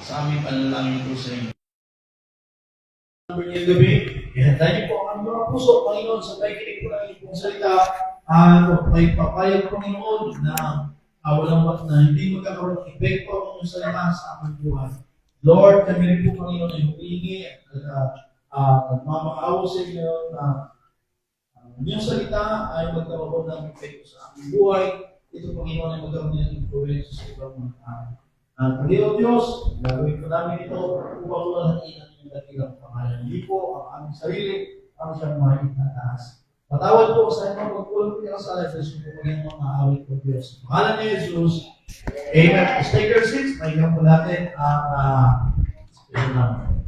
sa aming panalangin po sa inyo. Ngayong gabi, ihantayin niyo po ang mga puso, Panginoon, sa pakikinig po ng inyong salita. At may papayag, Panginoon, na walang na hindi magkakaroon ng epekto ang inyong salita sa aming buhay. Lord, kami rin po, Panginoon, ay humingi at nagmamakaawa sa inyo na inyong salita ay magkaroon ng epekto sa aming buhay. Ito, Panginoon, ay magkaroon ng influence sa ibang mga tao. At Panginoon Diyos, gagawin po namin ito upang tulalahin ang inyong dakilang pangalan. Hindi po ang aming sarili, ang siyang maitataas. Patawad po sa inyong magkulang po yung kasala, Diyos po maging mga awit po Diyos. Pangalan ni Jesus. Amen. Stay your seats. Maingat po natin ang spell namin.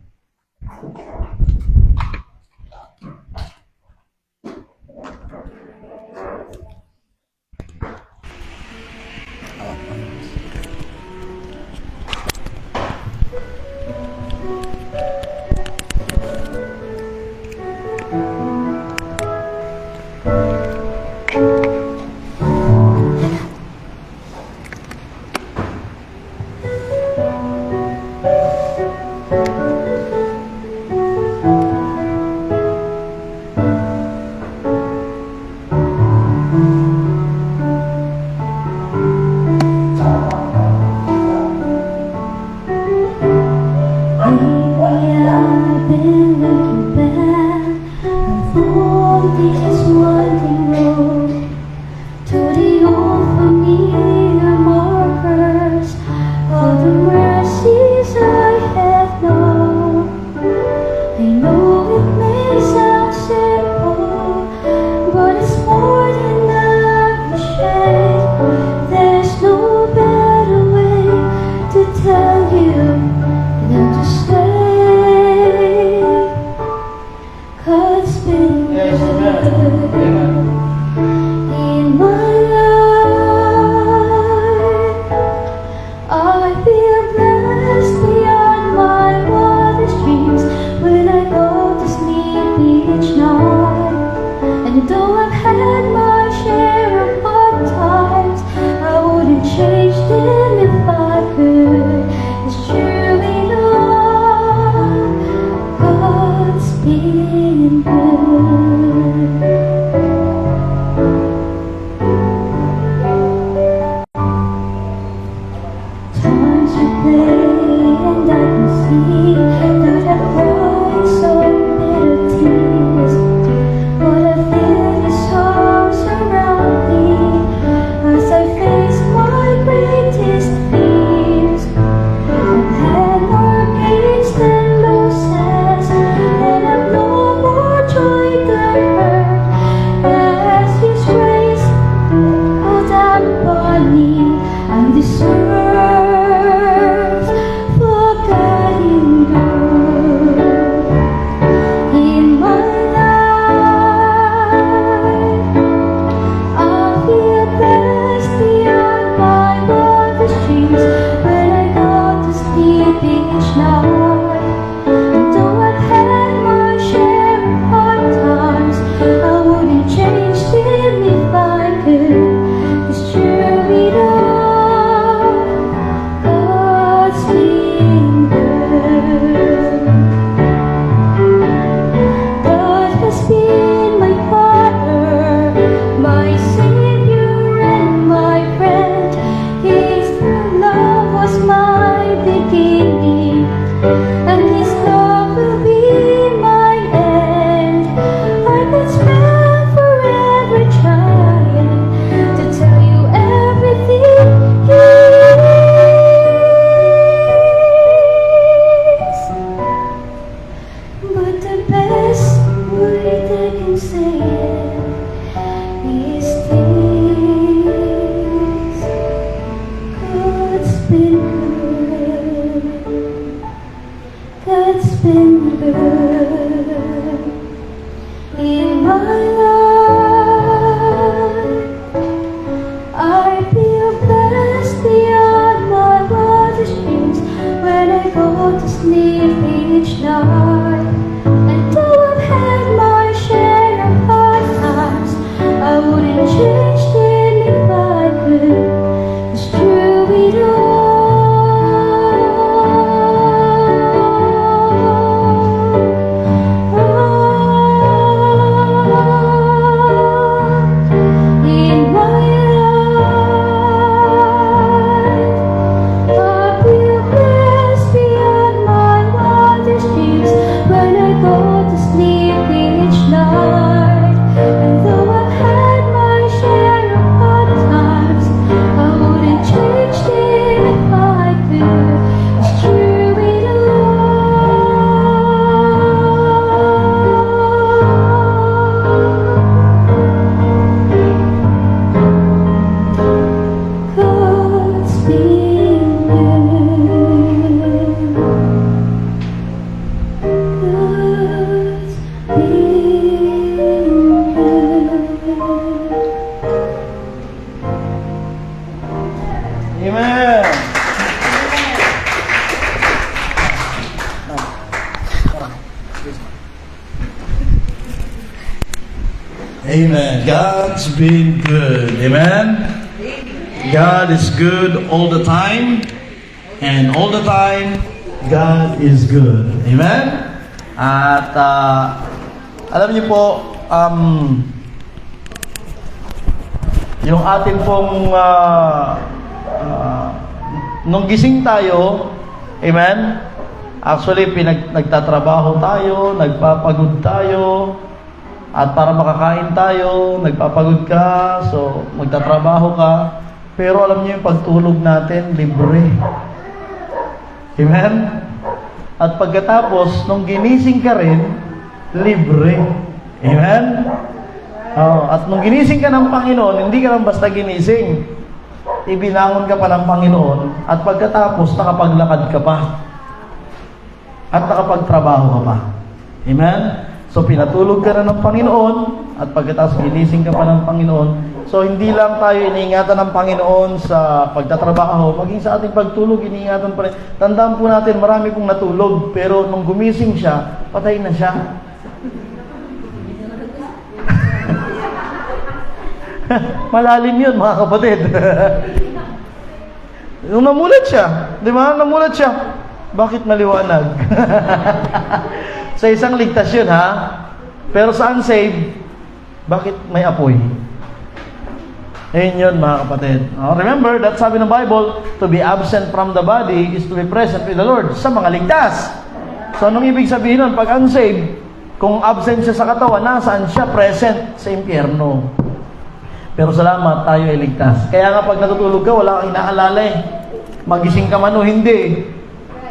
Amen. God's been good. Amen? God is good all the time. And all the time, God is good. Amen? At alam niyo po, yung atin pong nung gising tayo, amen? Actually, nagtatrabaho tayo, nagpapagod tayo, at para makakain tayo, nagpapagod ka, so magtatrabaho ka. Pero alam niyo yung pagtulog natin, libre. Amen? At pagkatapos, nung ginising ka rin, libre. Amen? At nung ginising ka ng Panginoon, hindi ka lang basta ginising. Ibinangon ka pa ng Panginoon, at pagkatapos, nakapaglakad ka pa. At nakapagtrabaho ka pa. Amen? So, pinatulog ka na ng Panginoon, at pagkatapos ginising ka pa ng Panginoon. So, hindi lang tayo iniingatan ng Panginoon sa pagtatrabaho, maging sa ating pagtulog, iniingatan pa rin. Tandaan po natin, marami pong natulog, pero nung gumising siya, patay na siya. Malalim yun, mga kapatid. Nung namulat siya, di ba? Namulat siya. Bakit maliwanag? Sa isang ligtas yun, ha? Pero sa unsaved, bakit may apoy? Ayun yun, mga kapatid. Remember, that sabi ng Bible, to be absent from the body is to be present with the Lord. Sa mga ligtas. So, anong ibig sabihin nun? Pag unsaved, kung absent siya sa katawan, nasaan siya? Present sa impyerno. Pero salamat, tayo ay ligtas. Kaya nga pag natutulog ka, wala kang inaalala eh. Magising ka man o hindi.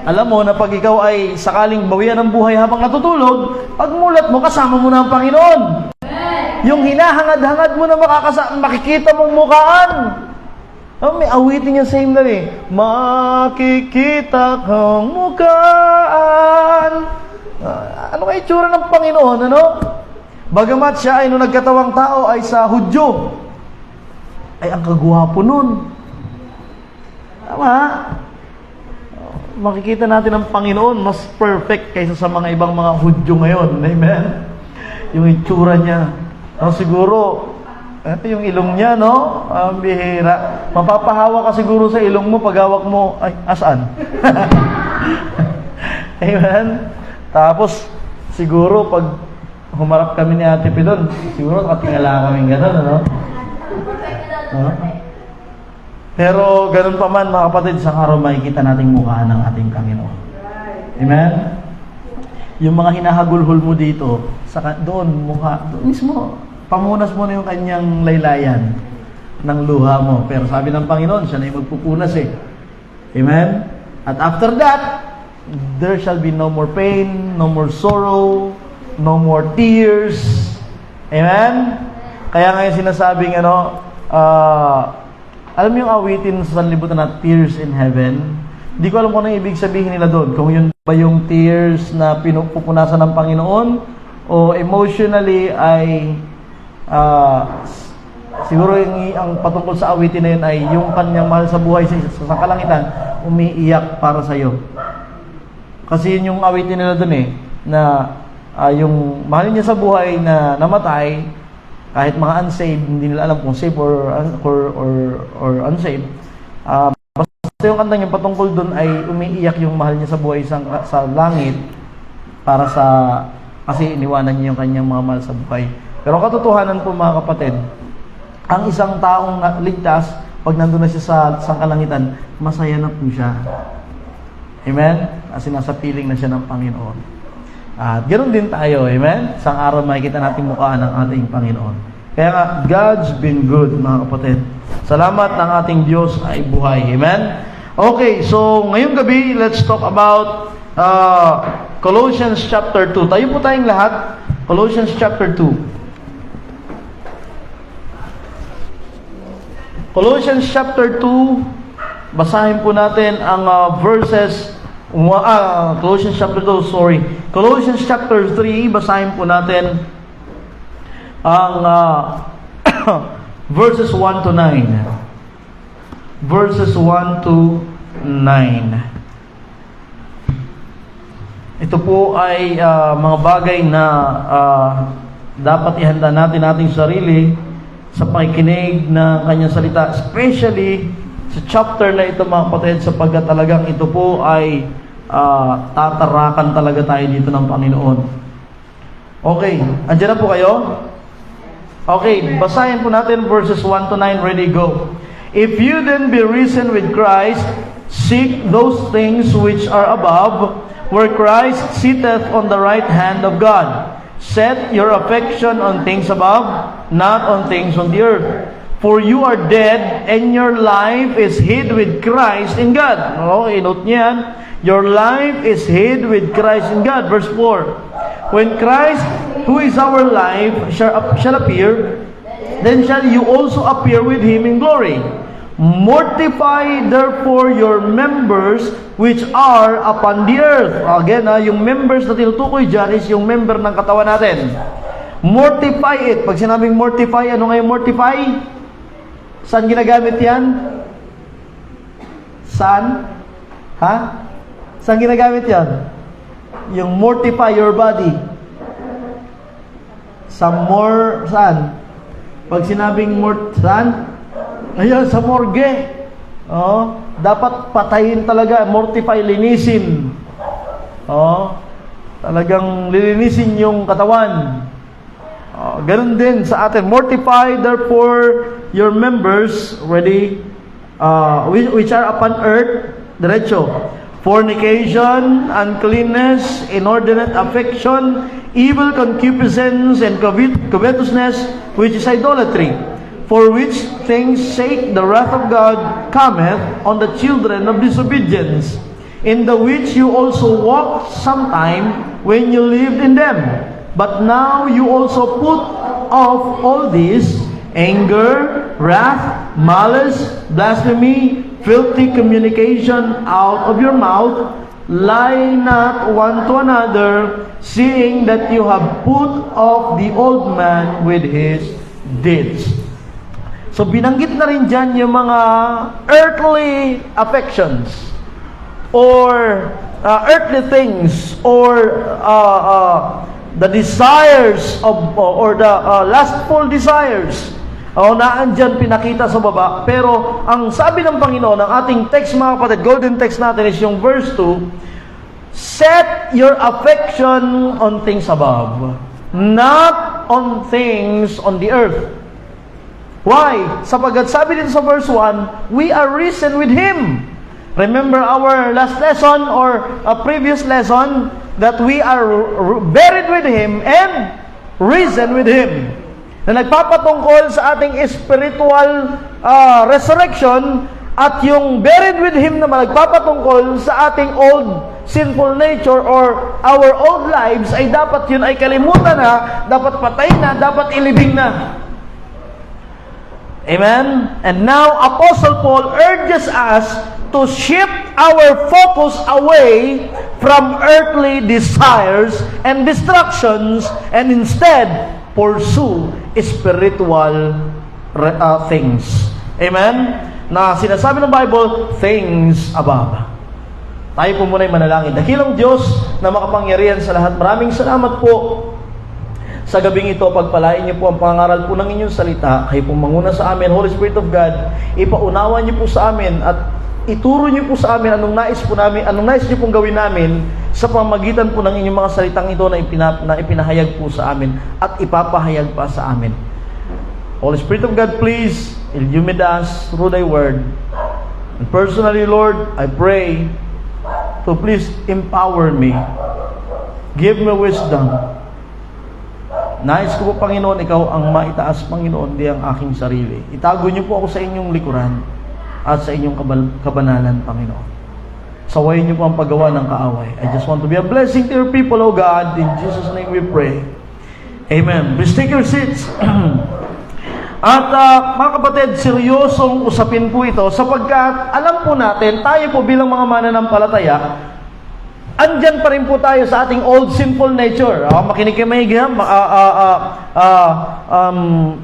Alam mo na pag ikaw ay sakaling bawian ng buhay habang natutulog, pagmulat mo, kasama mo na ang Panginoon. Yung hinahangad-hangad mo na makikita mong mukhaan. May awitin yung same na eh. Makikita kang mukhaan. Ano kaya itsura ng Panginoon, ano? Bagamat siya ay nung nagkatawang tao ay sa Hudyo, ay ang kagwapo nun. Tama? Makikita natin ang Panginoon mas perfect kaysa sa mga ibang mga Hudyo ngayon. Amen? Yung itsura niya. Siguro, ito yung ilong niya, no? Bihira. Mapapahawa ka siguro sa ilong mo pag hawak mo, ay, asaan? Amen? Tapos, siguro pag humarap kami ni Ate Pidon, siguro nakatingala kami gano'n, ano? Pero ganun pa man, mga kapatid, sa araw makikita nating mukha ng ating Panginoon. Amen? Yung mga hinahagulhol mo dito, doon, mukha, doon mismo, pamunas mo na yung kanyang laylayan ng luha mo. Pero sabi ng Panginoon, siya na yung magpupunas eh. Amen? At after that, there shall be no more pain, no more sorrow, no more tears. Amen? Kaya ngayon sinasabing, alam mo yung awitin sa sanlibutan na tears in heaven? Hindi ko alam kung ano ibig sabihin nila doon. Kung yun ba yung tears na pinupupunasan ng Panginoon o emotionally ay siguro ang patungkol sa awitin na yun ay yung kanyang mahal sa buhay sa kalangitan umiiyak para sa iyo. Kasi yun yung awitin nila doon eh, na yung mahal niya sa buhay na namatay, kahit mga unsaved, hindi nila alam kung saved or unsaved. Basta yung kantang yung patungkol doon ay umiiyak yung mahal niya sa buhay sa langit para kasi iniwanan niya yung kanyang mga mahal sa buhay. Pero katotohanan po, mga kapatid, ang isang taong ligtas, pag nandun na siya sa kalangitan, masaya na po siya. Amen? Kasi nasa piling na siya ng Panginoon. At ganoon din tayo, amen? Isang araw makikita natin mukha ng ating Panginoon. Kaya nga, God's been good, mga kapatid. Salamat ng ating Diyos ay buhay, amen? Okay, so ngayong gabi, let's talk about Colossians chapter 2. Tayo po tayong lahat. Colossians chapter 2. Colossians chapter 2, basahin po natin ang verses Colossians chapter 2, sorry. Colossians chapter 3, basahin po natin ang verses 1 to 9. Verses 1 to 9. Ito po ay mga bagay na dapat ihanda natin ating sarili sa pakikinig ng kanyang salita, especially sa chapter na ito mga kapatid, sapagkat talagang ito po ay tatarakan talaga tayo dito ng Panginoon. Okay, andyan na po kayo? Okay, basahin po natin verses 1 to 9, ready, go. If you then be risen with Christ, seek those things which are above, where Christ sitteth on the right hand of God. Set your affection on things above, not on things on the earth. For you are dead, and your life is hid with Christ in God. Okay, note niyan. Your life is hid with Christ in God. Verse 4. When Christ, who is our life, shall appear, then shall you also appear with Him in glory. Mortify therefore your members which are upon the earth. Again, yung members na tinutukoy dyan is yung member ng katawan natin. Mortify it. Pag sinabing mortify, ano nga yung mortify? Saan ginagamit yan? Saan? Ha? Saan ginagamit yan? Yung mortify your body. Saan? Pag sinabing saan? Ayan, sa morgue. Oh, dapat patayin talaga, mortify, linisin. Oh, talagang lilinisin yung katawan. Oh, ganun din sa atin. Mortify therefore your members, ready, which are upon earth, diretso. Fornication, uncleanness, inordinate affection, evil concupiscence, and covetousness, which is idolatry. For which things sake the wrath of God cometh on the children of disobedience, in the which you also walked sometime when you lived in them. But now you also put off all this, anger, wrath, malice, blasphemy, filthy communication out of your mouth. Lie not one to another, seeing that you have put off the old man with his deeds. So binanggit na rin dyan yung mga earthly affections or earthly things or the desires of or the lustful desires. Naandyan pinakita sa baba. Pero ang sabi ng Panginoon, ang ating text mga kapatid, golden text natin is yung verse 2, set your affection on things above, not on things on the earth. Why? Sapagkat sabi dito sa verse 1, we are risen with Him. Remember our last lesson or a previous lesson that we are buried with Him and risen with Him. Na nagpapatungkol sa ating spiritual resurrection at yung buried with Him na nagpapatungkol sa ating old sinful nature or our old lives ay dapat yun ay kalimutan na, dapat patay na, dapat ilibing na. Amen? And now, Apostle Paul urges us to shift our focus away from earthly desires and distractions and instead pursue spiritual things. Amen? Na sinasabi ng Bible, things above. Tayo po muna ay manalangin. Dakilang Diyos na makapangyarihan sa lahat. Maraming salamat po sa gabing ito, pagpalain niyo po ang pangaral po ng inyong salita. Kayo po manguna sa amin, Holy Spirit of God. Ipaunawa niyo po sa amin at ituro niyo po sa amin anong nais niyo pong gawin namin sa pamamagitan po ng inyong mga salitang ito na ipinahayag po sa amin at ipapahayag pa sa amin. Holy Spirit of God, please illumine us through Thy Word. And personally, Lord, I pray to please empower me. Give me wisdom. Nais ko po, Panginoon, Ikaw ang maitaas, Panginoon, di ang aking sarili. Itago niyo po ako sa inyong likuran at sa inyong kabanalan, Panginoon. Sawayin niyo po ang paggawa ng kaaway. I just want to be a blessing to your people, O God. In Jesus' name we pray. Amen. Please take your seats. At mga kapatid, seryosong usapin po ito sapagkat alam po natin, tayo po bilang mga mananampalataya, andyan pa rin po tayo sa ating old sinful nature. Makinig kayo maigi,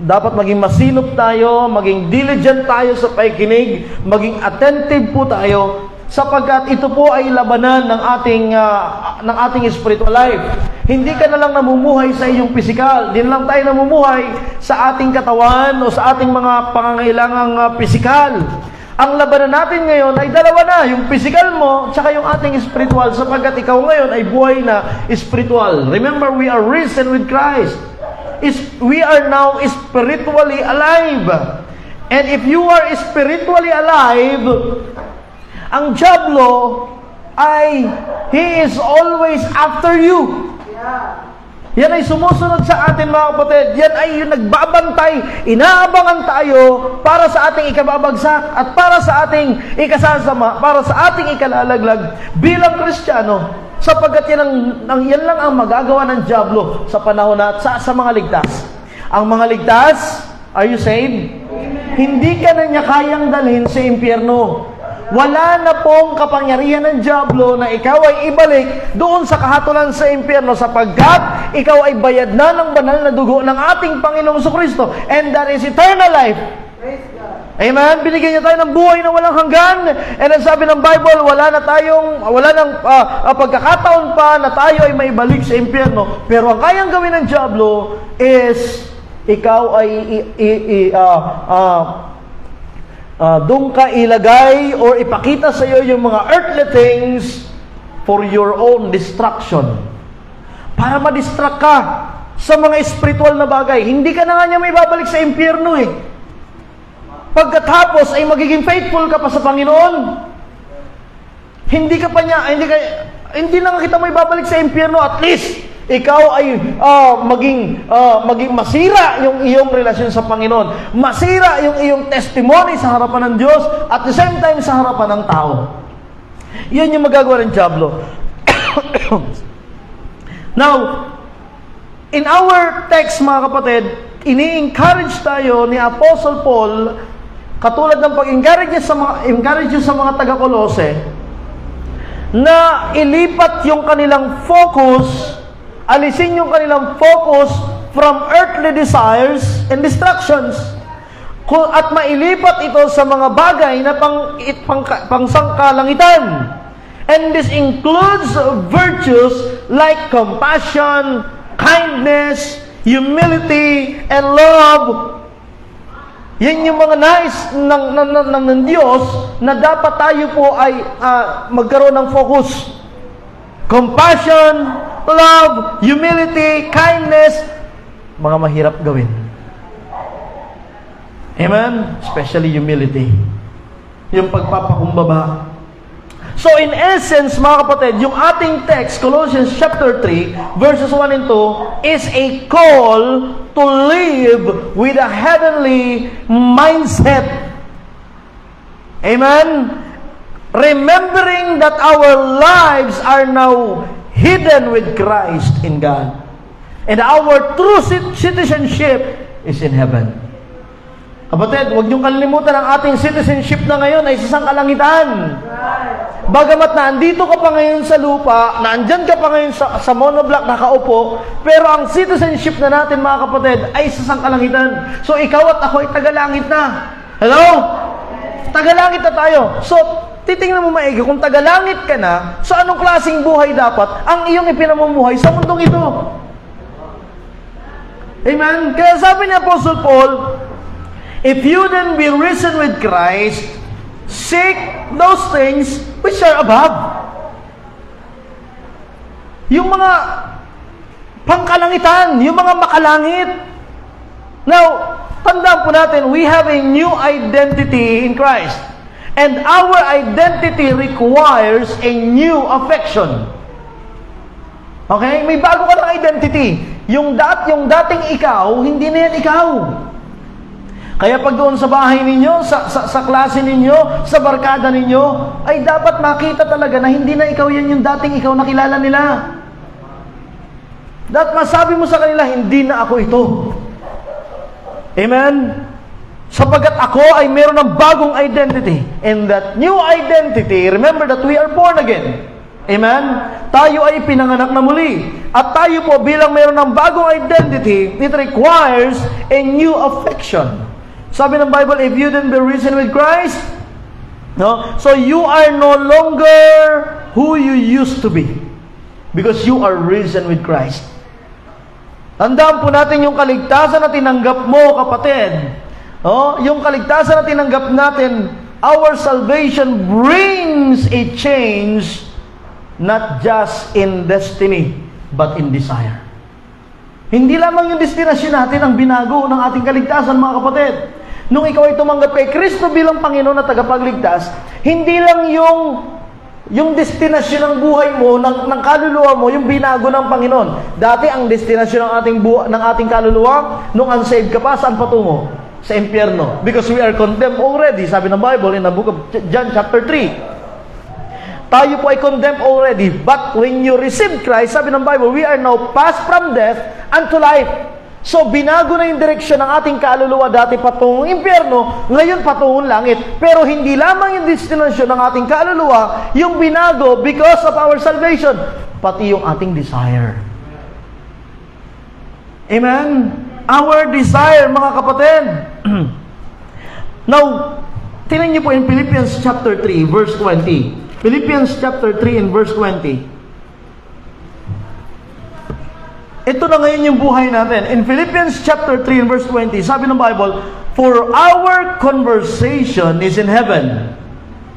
dapat maging masinop tayo, maging diligent tayo sa pakikinig, maging attentive po tayo, sapagkat ito po ay labanan ng ng ating spiritual life. Hindi ka na lang namumuhay sa iyong physical. Hindi na lang tayo namumuhay sa ating katawan o sa ating mga pangangailangang physical. Ang labanan natin ngayon ay dalawa na, yung physical mo tsaka yung ating spiritual, sapagkat ikaw ngayon ay buhay na spiritual. Remember, we are risen with Christ. We are now spiritually alive. And if you are spiritually alive, ang dyablo ay he is always after you. Yan ay sumusunod sa atin, mga kapatid. Yan ay yung nagbabantay. Inaabangan tayo para sa ating ikababagsak at para sa ating ikasasama, para sa ating ikalalaglag bilang Kristiyano, sapagkat yan lang ang magagawa ng dyablo sa panahon at sa mga ligtas. Ang mga ligtas, are you saved? Hindi ka na niya kayang dalhin sa impyerno. Wala na pong kapangyarihan ng dyablo na ikaw ay ibalik doon sa kahatulan sa impyerno, sapagkat ikaw ay bayad na ng banal na dugo ng ating Panginoong Jesucristo, and that is eternal life. Amen? Binigyan niya tayo ng buhay na walang hanggan, and ang sabi ng Bible, wala nang pagkakataon pa na tayo ay maibalik sa impyerno. Pero ang kayang gawin ng dyablo is ikaw ay doon ka ilagay or ipakita sa iyo yung mga earthly things for your own destruction. Para ma-distract ka sa mga spiritual na bagay. Hindi ka na nga niya may babalik sa impyerno eh. Pagkatapos ay magiging faithful ka pa sa Panginoon. Hindi na nga kita may babalik sa impyerno. At least ikaw ay maging masira yung iyong relasyon sa Panginoon. Masira yung iyong testimony sa harapan ng Diyos at the same time sa harapan ng tao. Yan yung magagawa ng dyablo. Now, in our text, mga kapatid, ini-encourage tayo ni Apostle Paul, katulad ng pag-encourage niya sa mga taga-Kolose, na ilipat yung kanilang focus, alisin yung kanilang focus from earthly desires and distractions, at mailipat ito sa mga bagay na pangsangkalangitan. And this includes virtues like compassion, kindness, humility, and love. Yan yung mga nais ng Diyos na dapat tayo po ay magkaroon ng focus. Compassion, love, humility, kindness, mga mahirap gawin. Amen? Especially humility. Yung pagpapakumbaba. So in essence, mga kapatid, yung ating text, Colossians chapter 3, verses 1 and 2, is a call to live with a heavenly mindset. Amen? Remembering that our lives are now hidden with Christ in God. And our true citizenship is in heaven. Kapatid, huwag niyong kalimutan ang ating citizenship na ngayon ay sa sangkalangitan. Bagamat na andito ka pa ngayon sa lupa, na andyan ka pa ngayon sa monoblock nakaupo, pero ang citizenship na natin, mga kapatid, ay sa sangkalangitan. So ikaw at ako ay tagalangit na. Hello? Tagalangit na tayo. So, titingnan mo maigi, kung tagalangit ka na, sa anong klaseng buhay dapat ang iyong ipinamumuhay sa mundong ito? Amen? Kaya sabi ni Apostle Paul, if you then be risen with Christ, seek those things which are above. Yung mga pangkalangitan, yung mga makalangit. Now, tandaan po natin, we have a new identity in Christ. And our identity requires a new affection. Okay? May bago ka ng identity. Yung dating ikaw, hindi na yan ikaw. Kaya pag doon sa bahay ninyo, sa klase ninyo, sa barkada ninyo, ay dapat makita talaga na hindi na ikaw yan yung dating ikaw na kilala nila. Dapat masabi mo sa kanila, hindi na ako ito. Amen? Sapagkat ako ay meron ng bagong identity. And that new identity, remember that we are born again. Amen? Tayo ay pinanganak na muli. At tayo po bilang meron ng bagong identity, it requires a new affection. Sabi ng Bible, if you then be risen with Christ, no? So you are no longer who you used to be. Because you are risen with Christ. Tandaan po natin yung kaligtasan na tinanggap mo, kapatid. Yung kaligtasan na tinanggap natin, our salvation brings a change not just in destiny, but in desire. Hindi lamang yung destinasyon natin ang binago ng ating kaligtasan, mga kapatid. Nung ikaw ay tumanggap kay Kristo bilang Panginoon at tagapagligtas, hindi lang yung destinasyon ng buhay mo, ng kaluluwa mo, yung binago ng Panginoon. Dati ang destinasyon ng ating kaluluwa, nung unsaved ka pa, saan patungo? Sa impyerno. Because we are condemned already, sabi ng Bible in the book of John chapter 3. Tayo po ay condemned already. But when you receive Christ, sabi ng Bible, we are now passed from death unto life. So, binago na yung direksyon ng ating kaluluwa dati patungong impyerno, ngayon patungong langit. Pero hindi lamang yung destinasyon ng ating kaluluwa yung binago because of our salvation, pati yung ating desire. Amen? Our desire, mga kapatid. Now, tingnan niyo po in Philippians chapter 3, verse 20. Philippians chapter 3 and verse 20. Ito na ngayon yung buhay natin. In Philippians chapter 3 and verse 20, sabi ng Bible, for our conversation is in heaven.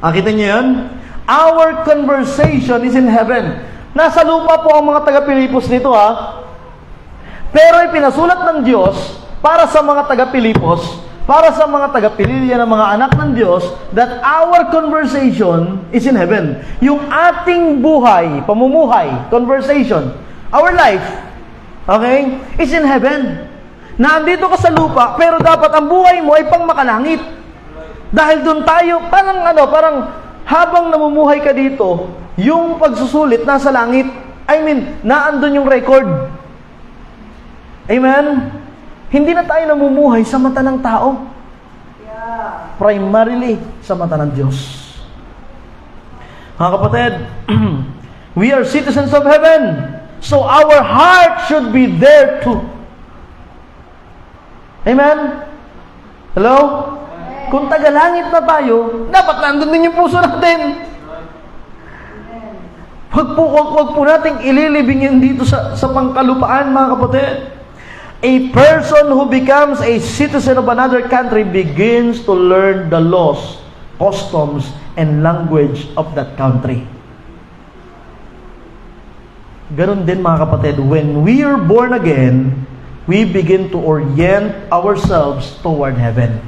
Kita niyo yun? Our conversation is in heaven. Nasa lupa po ang mga taga-Pilipos nito, Pero ipinasulat ng Diyos para sa mga taga-Pilipos, para sa mga taga-Pililya ng mga anak ng Diyos, that our conversation is in heaven. Yung ating buhay, pamumuhay, conversation, our life, okay, is in heaven. Nandito ka sa lupa, pero dapat ang buhay mo ay pang makalangit. Dahil doon tayo, parang habang namumuhay ka dito, yung pagsusulit nasa langit. Naandun yung record. Amen? Hindi na tayo namumuhay sa mata ng tao. Primarily sa mata ng Diyos. Mga kapatid, we are citizens of heaven. So our heart should be there too. Amen? Hello? Kung tagalangit na tayo, dapat nandun din yung puso natin. Huwag po nating ililibing yun dito sa pangkalupaan, mga kapatid. A person who becomes a citizen of another country begins to learn the laws, customs, and language of that country. Ganon din, mga kapatid, when we are born again, we begin to orient ourselves toward heaven.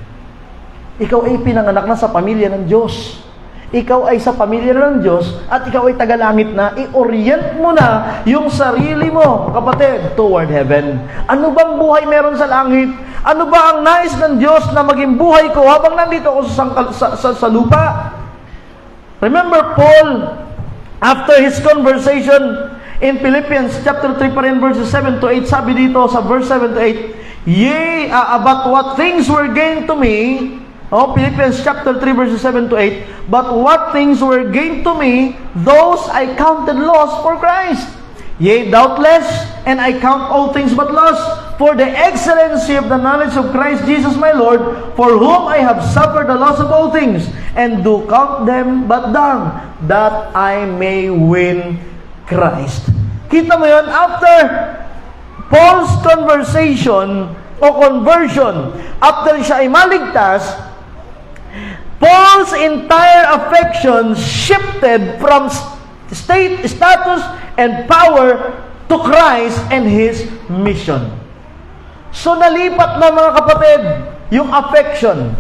Ikaw ay pinanganak na sa pamilya ng Diyos. Ikaw ay sa pamilya ng Diyos at ikaw ay tagalangit na, i-orient mo na yung sarili mo, kapatid, toward heaven. Ano bang buhay meron sa langit? Ano ba ang nais ng Diyos na maging buhay ko habang nandito ako sa lupa? Remember Paul, after his conversation in Philippians chapter 3 pa rin, verses 7 to 8, sabi dito sa verse 7 to 8, yea, about what things were gained to me, Philippians chapter 3 verses 7 to 8, but what things were gained to me, those I counted loss for Christ. Yea, doubtless, and I count all things but loss, for the excellency of the knowledge of Christ Jesus my Lord, for whom I have suffered the loss of all things, and do count them but dung, that I may win Christ. Kita mo yun? After Paul's conversation o conversion, after siya ay maligtas, Paul's entire affection shifted from status and power to Christ and His mission. So nalipat na, mga kapatid, yung affection,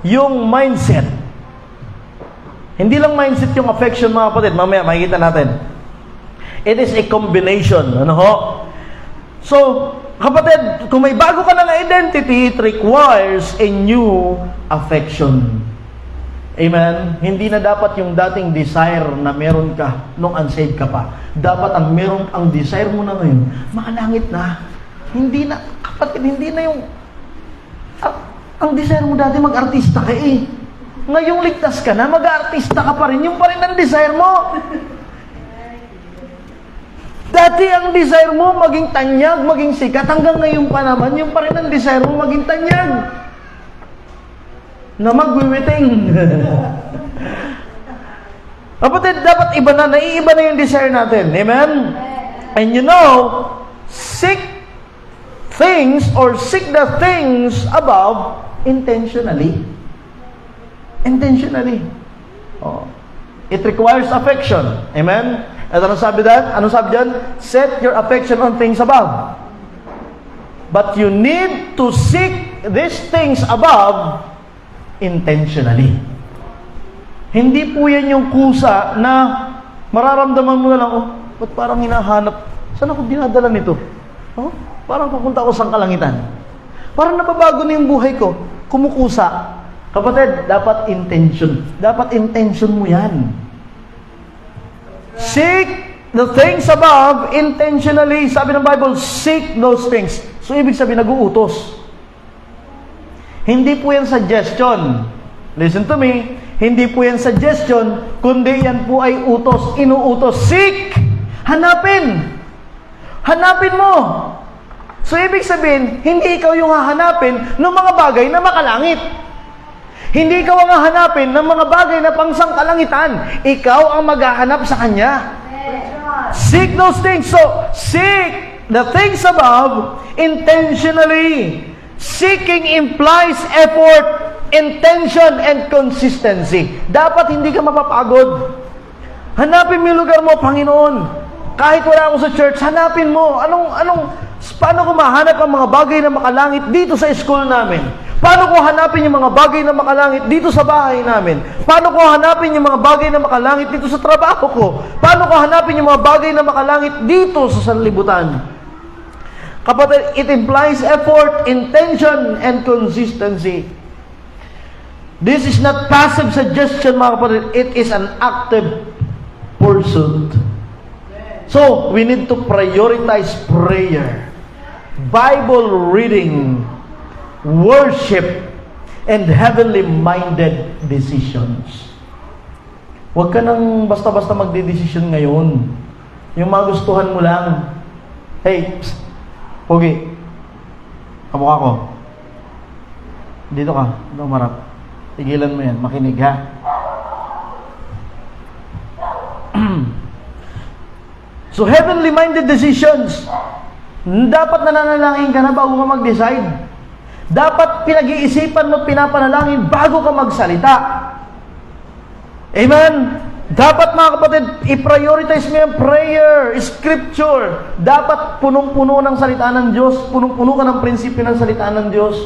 yung mindset. Hindi lang mindset yung affection, mga kapatid, mamaya makikita natin. It is a combination. So, kapatid, kung may bago ka ng identity, it requires a new affection. Amen? Hindi na dapat yung dating desire na meron ka nung unsaved ka pa. Dapat ang desire mo na ngayon, makalangit na. Hindi na, kapatid, hindi na yung ang desire mo dati mag-artista ka eh. Ngayong ligtas ka na, mag-artista ka pa rin. Yung pa rin ang desire mo. Dati ang desire mo maging tanyag, maging sikat, hanggang ngayon pa naman, yung pa rin ang desire mo maging tanyag. Na magwiwiting. Kapatid, dapat iba na, naiiba na yung desire natin. Amen? And you know, seek things or seek the things above intentionally. Intentionally. Oh. It requires affection. Amen? At ano sabi dyan? Ano sabi dyan? Set your affection on things above. But you need to seek these things above intentionally. Hindi po yan yung kusa na mararamdaman mo na lang, oh, ba't parang hinahanap? Saan ako dinadala nito? Oh, parang pupunta ako sa kalangitan. Parang nababago na yung buhay ko. Kumukusa. Kapatid, dapat intention. Dapat intention mo yan. Seek the things above intentionally. Sabi ng Bible, seek those things. So, ibig sabihin, nag-uutos. Hindi po yan suggestion. Listen to me. Hindi po yan suggestion, kundi yan po ay utos, inuutos. Seek! Hanapin! Hanapin mo! So, ibig sabihin, hindi ikaw yung hahanapin ng mga bagay na makalangit. Hindi ikaw ang hahanapin ng mga bagay na pangsangkalangitan. Ikaw ang maghahanap sa Kanya. Seek those things. So, seek the things above intentionally. Seeking implies effort, intention, and consistency. Dapat hindi ka mapapagod. Hanapin mo yung lugar mo, Panginoon. Kahit wala ako sa church, hanapin mo. Paano ko mahanap ang mga bagay na makalangit dito sa school namin? Paano ko hanapin yung mga bagay na makalangit dito sa bahay namin? Paano ko hanapin yung mga bagay na makalangit dito sa trabaho ko? Paano ko hanapin yung mga bagay na makalangit dito sa sanlibutan? Kapatid, it implies effort, intention, and consistency. This is not passive suggestion, mga kapatid. It is an active pursuit. So, we need to prioritize prayer, Bible reading, worship, and heavenly-minded decisions. Huwag ka nang basta-basta magde-decision ngayon. Yung magustuhan mo lang. Hey, psst, Pogi, kamukha ko. Dito ka, dito marap. Tigilan mo yan, makinig ha. So, heavenly-minded decisions. Dapat nananalangin ka na bago ka mag-decide. Dapat pinag-iisipan mo, pinapanalangin bago ka magsalita. Amen? Dapat, mga kapatid, i-prioritize mo yung prayer, scripture. Dapat punong-puno ng salita ng Diyos. Punong-puno ka ng prinsipyo ng salita ng Diyos.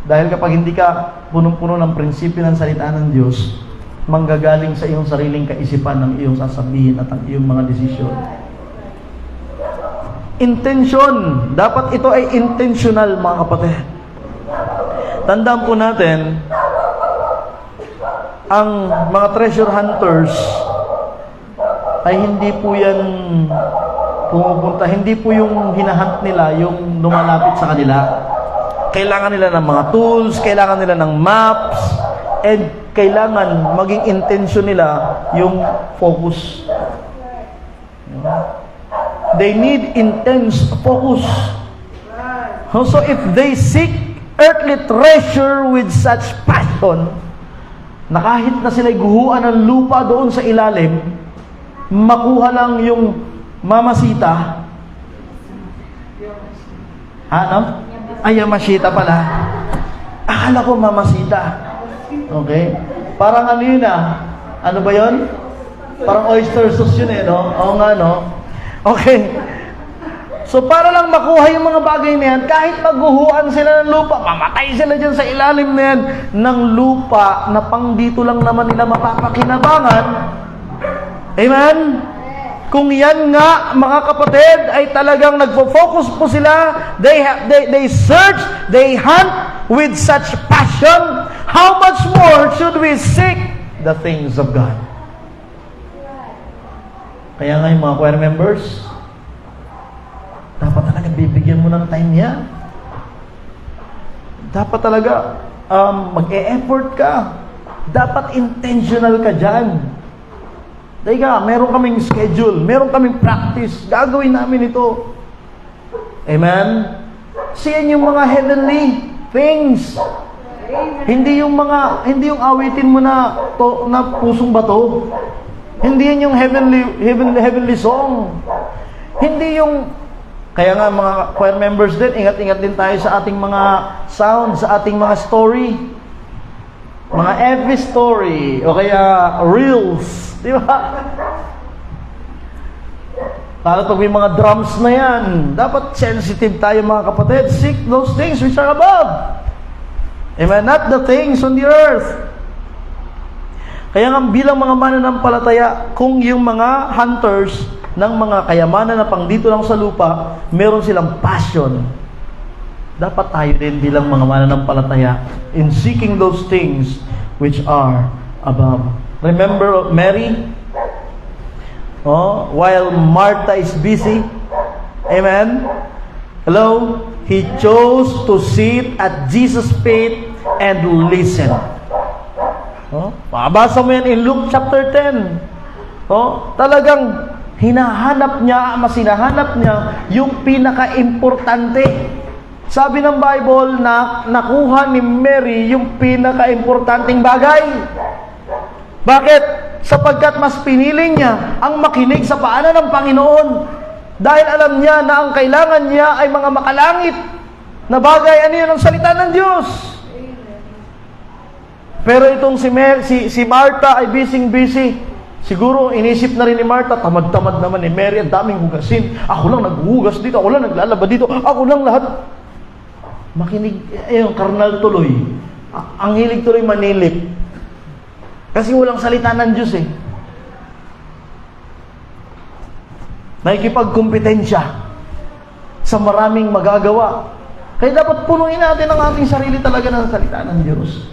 Dahil kapag hindi ka punong-puno ng prinsipyo ng salita ng Diyos, manggagaling sa iyong sariling kaisipan ng iyong sasabihin at ang iyong mga desisyon. Intention. Dapat ito ay intentional, mga kapatid. Tandaan po natin, ang mga treasure hunters ay hindi po yan pumupunta, hindi po yung hinahunt nila yung lumalapit sa kanila. Kailangan nila ng mga tools, kailangan nila ng maps, and kailangan maging intention nila yung focus. They need intense focus. So if they seek earthly treasure with such passion, na kahit na sila'y guhuan ng lupa doon sa ilalim, makuha lang yung mamasita. Ano? Ay, Yamashita pala. Akala ko mamasita. Okay? Parang ano yun ah? Ano ba yun? Parang oyster sauce yun eh, no? Oo nga, no? Okay. So, para lang makuha yung mga bagay na yan, kahit magguhuan sila ng lupa, mamatay sila dyan sa ilalim na yan ng lupa na pang dito lang naman nila mapapakinabangan. Amen? Kung yan nga, mga kapatid, ay talagang nagpo-focus po sila, they search, they hunt with such passion, how much more should we seek the things of God? Kaya nga yung mga choir members, dapat talaga bibigyan mo ng time yan. Dapat talaga mag-e-effort ka. Dapat intentional ka dyan. Teka, meron kaming schedule, meron kaming practice, gagawin namin ito. Amen? Siyan yung mga heavenly things. Hindi yung awitin mo na pusong bato. Hindi yan yung heavenly song. Hindi yung, kaya nga mga choir members din, ingat-ingat din tayo sa ating mga sound, sa ating mga story. Mga FB story, o kaya reels. Di ba? Lalo pag may mga drums na yan, dapat sensitive tayo mga kapatid. Seek those things which are above. Amen? Not the things on the earth. Kaya nga bilang mga mananampalataya, kung yung mga hunters ng mga kayamanan na pang dito lang sa lupa, meron silang passion. Dapat tayo din bilang mga mananampalataya in seeking those things which are above. Remember Mary? While Martha is busy, amen? Hello? He chose to sit at Jesus' feet and listen. Mabasa mo yan in Luke chapter 10. Talagang hinahanap niya yung pinaka-importante. Sabi ng Bible na nakuha ni Mary yung pinaka-importanting bagay. Bakit? Sapagkat mas pinili niya ang makinig sa paanan ng Panginoon. Dahil alam niya na ang kailangan niya ay mga makalangit na bagay. Ano yun ang salita ng Diyos? Pero itong si Martha ay busy. Siguro inisip na rin ni Martha, tamad-tamad naman ni Mary, ang daming hugasin. Ako lang naghuhugas dito, ako lang naglalaba dito, ako lang lahat. Makinig, ayun, karnal tuloy. Ang hilig tuloy manilip. Kasi walang salita ng Diyos eh. Nakikipagkumpetensya sa maraming magagawa. Kaya dapat punuin natin ang ating sarili talaga ng salita ng Diyos.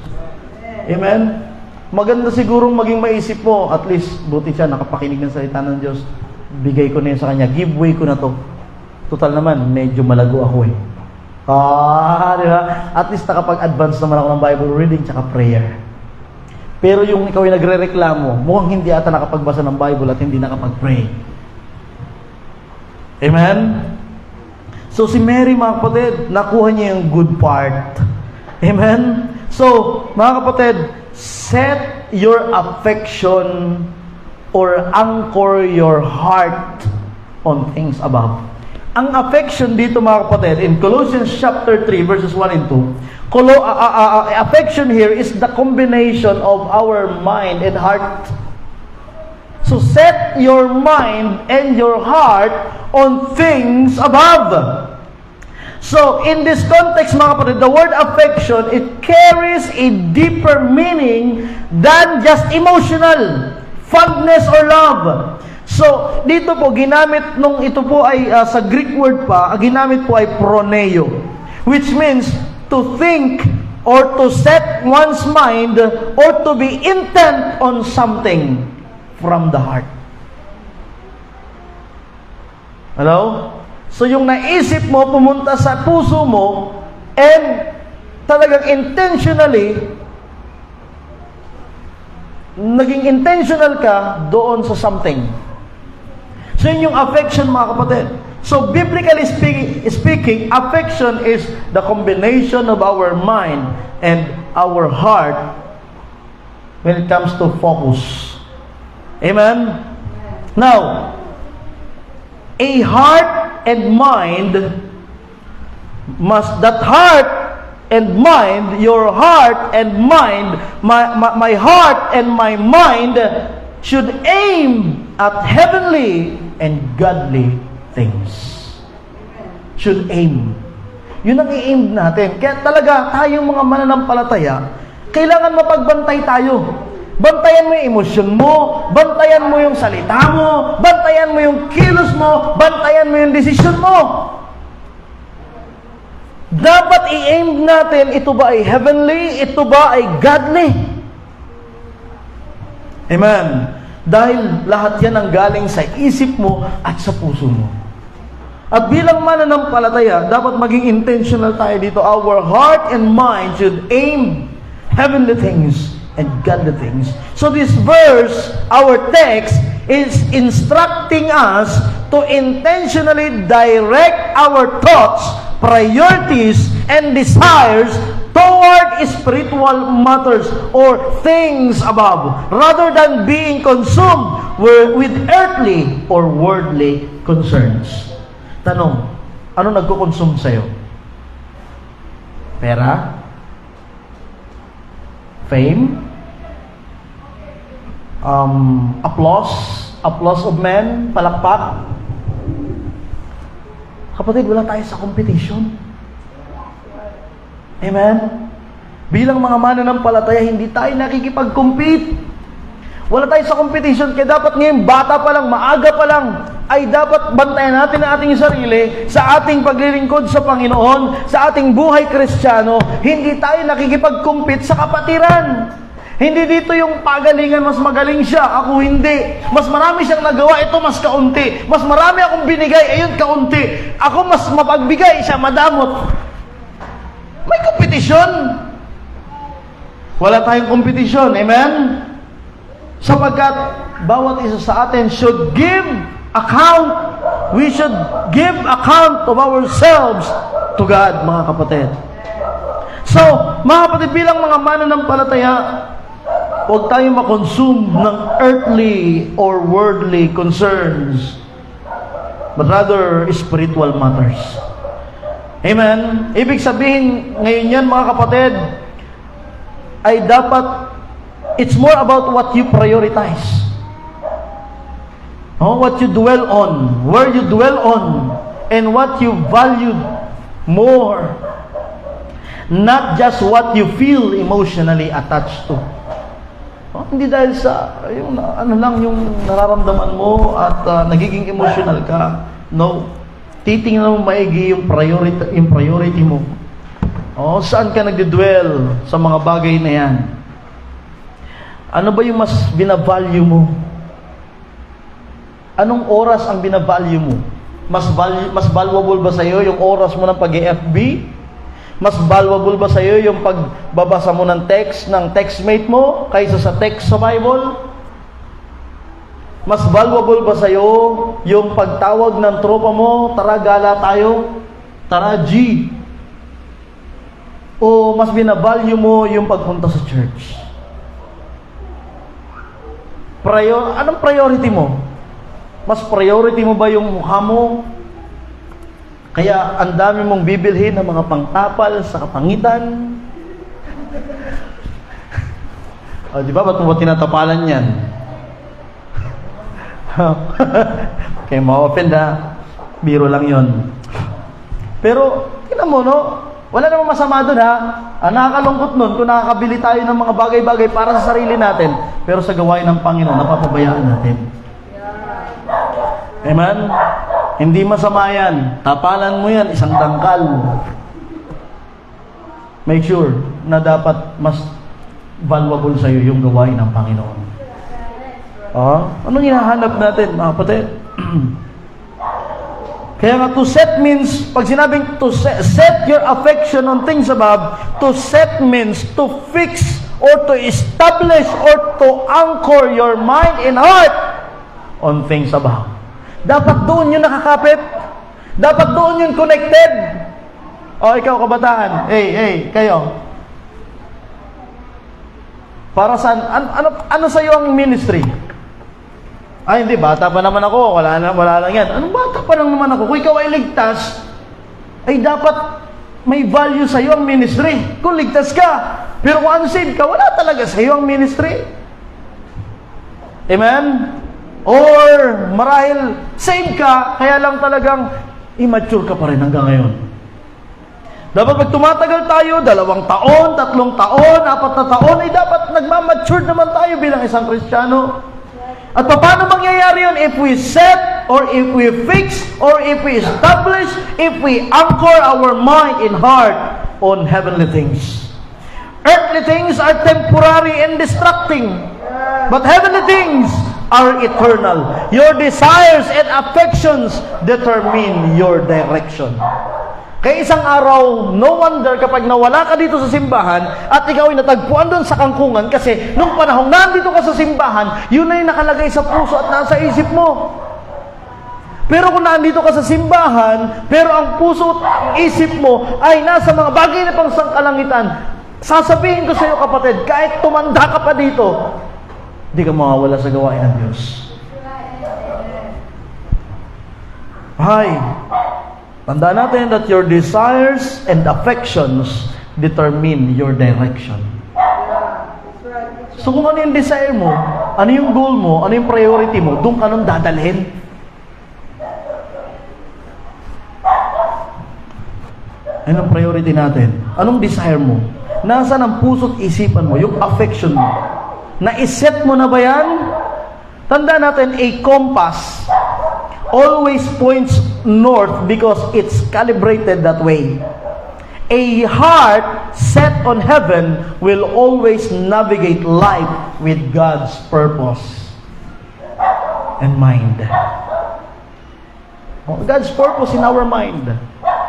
Amen? Maganda sigurong maging maisip mo, at least, buti siya, nakapakinig ng salita ng Diyos. Bigay ko na yun sa kanya. Give way ko na to. Total naman, medyo malago ako eh. Di ba? At least nakapag-advance naman ako ng Bible reading tsaka prayer. Pero yung ikaw ay nagre-reklamo, mukhang hindi ata nakapagbasa ng Bible at hindi nakapag-pray. Amen? So si Mary, mga kapatid, nakuha niya yung good part. Amen? So, mga kapatid, set your affection or anchor your heart on things above. Ang affection dito, mga kapatid, in Colossians chapter 3, verses 1 and 2, affection here is the combination of our mind and heart. So set your mind and your heart on things above. So in this context, mga kapatid, the word affection, it carries a deeper meaning than just emotional fondness or love. So dito po ginamit nung ito po ay sa Greek word pa, ginamit po ay proneo, which means to think or to set one's mind or to be intent on something from the heart. Hello? So yung naisip mo pumunta sa puso mo and talagang intentionally naging intentional ka doon sa something. So yun yung affection, mga kapatid. So biblically speaking, affection is the combination of our mind and our heart when it comes to focus. Amen? Now, a heart and mind that heart and mind, your heart and mind, my heart and my mind should aim at heavenly and godly things. Should aim. Yun ang i-aim natin. Kaya talaga, tayong mga mananampalataya, kailangan mapagbantay tayo. Bantayan mo yung emosyon mo, bantayan mo yung salita mo, bantayan mo yung kilos mo, bantayan mo yung desisyon mo. Dapat i-aim natin, ito ba ay heavenly, ito ba ay godly? Amen. Dahil lahat yan ang galing sa isip mo at sa puso mo. At bilang mananampalataya, dapat maging intentional tayo dito. Our heart and mind should aim heavenly things and godly things. So this verse, our text, is instructing us to intentionally direct our thoughts, priorities, and desires toward spiritual matters or things above, rather than being consumed with earthly or worldly concerns. Tanong, ano nagko-consume sa'yo? Pera? Fame? Applause of men? Palakpak? Kapatid, wala tayo sa competition. Amen? Bilang mga mananampalataya, hindi tayo nakikipag-compete. Wala tayo sa competition, kaya dapat ngayon, bata pa lang, maaga pa lang, ay dapat bantayan natin ang ating sarili sa ating paglilingkod sa Panginoon, sa ating buhay Kristiyano. Hindi tayo nakikipag-compete sa kapatiran. Hindi dito yung pagalingan, mas magaling siya, ako hindi. Mas marami siyang nagawa, ito mas kaunti. Mas marami akong binigay, ayun kaunti. Ako mas mapagbigay, siya madamot. May kompetisyon. Wala tayong kompetisyon, amen? Sapagkat bawat isa sa atin should give account. We should give account of ourselves to God, mga kapatid. So, mga kapatid, bilang mga mananampalataya, huwag tayong makonsume ng earthly or worldly concerns, but rather spiritual matters. Amen? Ibig sabihin, ngayon yan mga kapatid, ay dapat, it's more about what you prioritize. What you dwell on, where you dwell on, and what you value more. Not just what you feel emotionally attached to. Hindi dahil sa yung ano lang yung nararamdaman mo at nagiging emotional ka. No. Titingnan mo maigi yung priority mo. Saan ka nagde-dwell sa mga bagay na yan? Ano ba yung mas binavalue mo? Anong oras ang binavalue mo? Mas valuable ba sa iyo yung oras mo ng pag-FB? Mas valuable ba sa iyo yung pagbabasa mo ng textmate mo kaysa sa text sa Bible? Mas valuable ba sa iyo yung pagtawag ng tropa mo, tara gala tayo, tara G? O mas binavalue mo yung pagpunta sa church? Anong priority mo? Mas priority mo ba yung mukha mo? Kaya ang dami mong bibilhin ng mga pangtapal sa kapangitan. Di ba? Ba't mo tinatapalan yan? Kaya ma-offend ha. Biro lang yon. Pero, tingnan mo, no? Wala namang masama dun ha. Nakakalungkot nun kung nakakabili tayo ng mga bagay-bagay para sa sarili natin. Pero sa gawain ng Panginoon, napapabayaan natin. Amen? Hindi masama yan. Tapalan mo yan, isang tangkal. Make sure na dapat mas valuable sa iyo yung gawain ng Panginoon. Anong hinahanap natin, mga kapatid? Kaya nga, to set means, pag sinabing to set your affection on things above, to set means to fix or to establish or to anchor your mind and heart on things above. Dapat doon yun nakakapit. Dapat doon yun connected. Ikaw kabataan. Hey, kayo. Para saan? Ano sa'yo ang ministry? Hindi, bata pa naman ako. Wala lang yan. Anong bata pa lang naman ako? Kung ikaw ay ligtas, ay dapat may value sa'yo ang ministry. Kung ligtas ka. Pero kung unsaved ka, wala talaga sa'yo ang ministry. Amen? Or marahil saved ka, kaya lang talagang immature ka pa rin hanggang ngayon. Dapat pag tumatagal tayo, 2 taon, 3 taon, 4 na taon, ay dapat nagmamature naman tayo bilang isang Kristiyano. At paano mangyayari yun? If we set, or if we fix, or if we establish, if we anchor our mind and heart on heavenly things. Earthly things are temporary and distracting, but heavenly things are eternal. Your desires and affections determine your direction. Kaya isang araw, no wonder kapag nawala ka dito sa simbahan at ikaw ay natagpuan doon sa kangkungan kasi nung panahong nandito ka sa simbahan, yun ay nakalagay sa puso at nasa isip mo. Pero kung nandito ka sa simbahan, pero ang puso at ang isip mo ay nasa mga bagay na pang sangkalangitan, sasabihin ko sa iyo, kapatid, kahit tumanda ka pa dito, hindi ka mawawala sa gawain ng Diyos. Hi, tandaan natin that your desires and affections determine your direction. So kung ano yung desire mo, ano yung goal mo, ano yung priority mo, doon ka nung dadalhin. Ano ang priority natin? Anong desire mo? Nasaan ang puso't isipan mo? Yung affection mo? Na-iset mo na ba yan? Tandaan natin, a compass always points north because it's calibrated that way. A heart set on heaven will always navigate life with God's purpose and mind. God's purpose in our mind.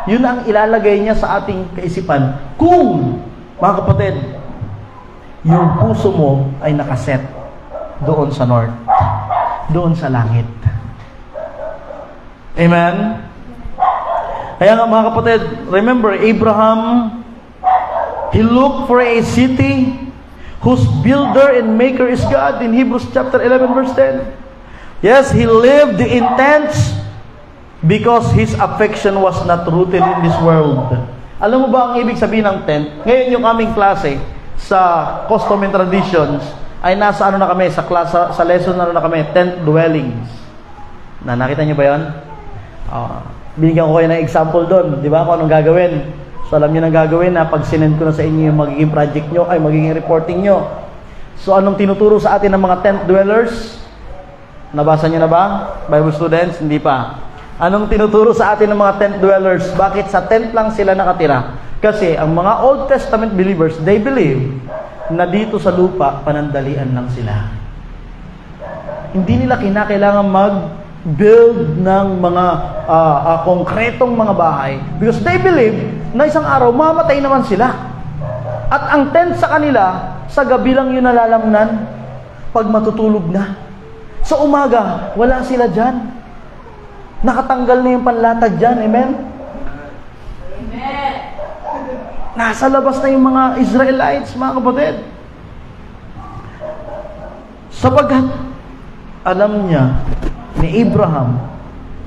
Yun ang ilalagay niya sa ating kaisipan. Kung, mga kapatid, yung puso mo ay nakaset doon sa north, doon sa langit. Amen? Kaya nga mga kapatid, remember, Abraham, he looked for a city whose builder and maker is God in Hebrews chapter 11 verse 10. Yes, he lived in tents because his affection was not rooted in this world. Alam mo ba ang ibig sabihin ng tent? Ngayon yung aming klase sa custom and traditions ay nasa ano na kami, sa klase, sa lesson na kami, tent dwellings. Nakita niyo ba yun? Binigyan ko kayo ng example doon, di ba, kung anong gagawin. So alam niyo nang gagawin na pag sinend ko na sa inyo yung magiging project nyo, ay magiging reporting nyo. So anong tinuturo sa atin ng mga tent dwellers? Nabasa niyo na ba? Bible students? Hindi pa. Anong tinuturo sa atin ng mga tent dwellers? Bakit sa tent lang sila nakatira? Kasi ang mga Old Testament believers, they believe na dito sa lupa, panandalian lang sila. Hindi nila kinakailangan mag-build ng mga konkretong mga bahay because they believe na isang araw, mamatay naman sila. At ang tent sa kanila, sa gabi lang yun nalalamnan pag matutulog na. Sa umaga, wala sila dyan. Nakatanggal na yung panlatag dyan. Amen? Amen. Nasa labas na yung mga Israelites, mga kapatid. Sapagkat alam niya ni Abraham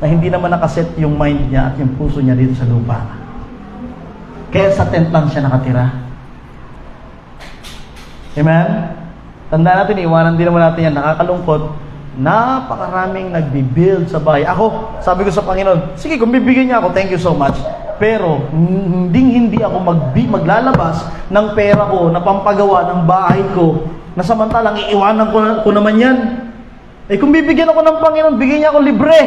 na hindi naman nakaset yung mind niya at yung puso niya dito sa lupa. Kaya sa tent lang siya nakatira. Amen? Tandaan natin, iwanan din naman natin yan. Nakakalungkot. Napakaraming nagbibuild sa bahay. Ako, sabi ko sa Panginoon, sige, kung bibigyan niya ako, thank you so much. Pero, hindi ako maglalabas ng pera ko na pampagawa ng bahay ko na samantalang iiwanan ko naman yan. Eh kung bibigyan ako ng Panginoon, bigyan niya ako libre.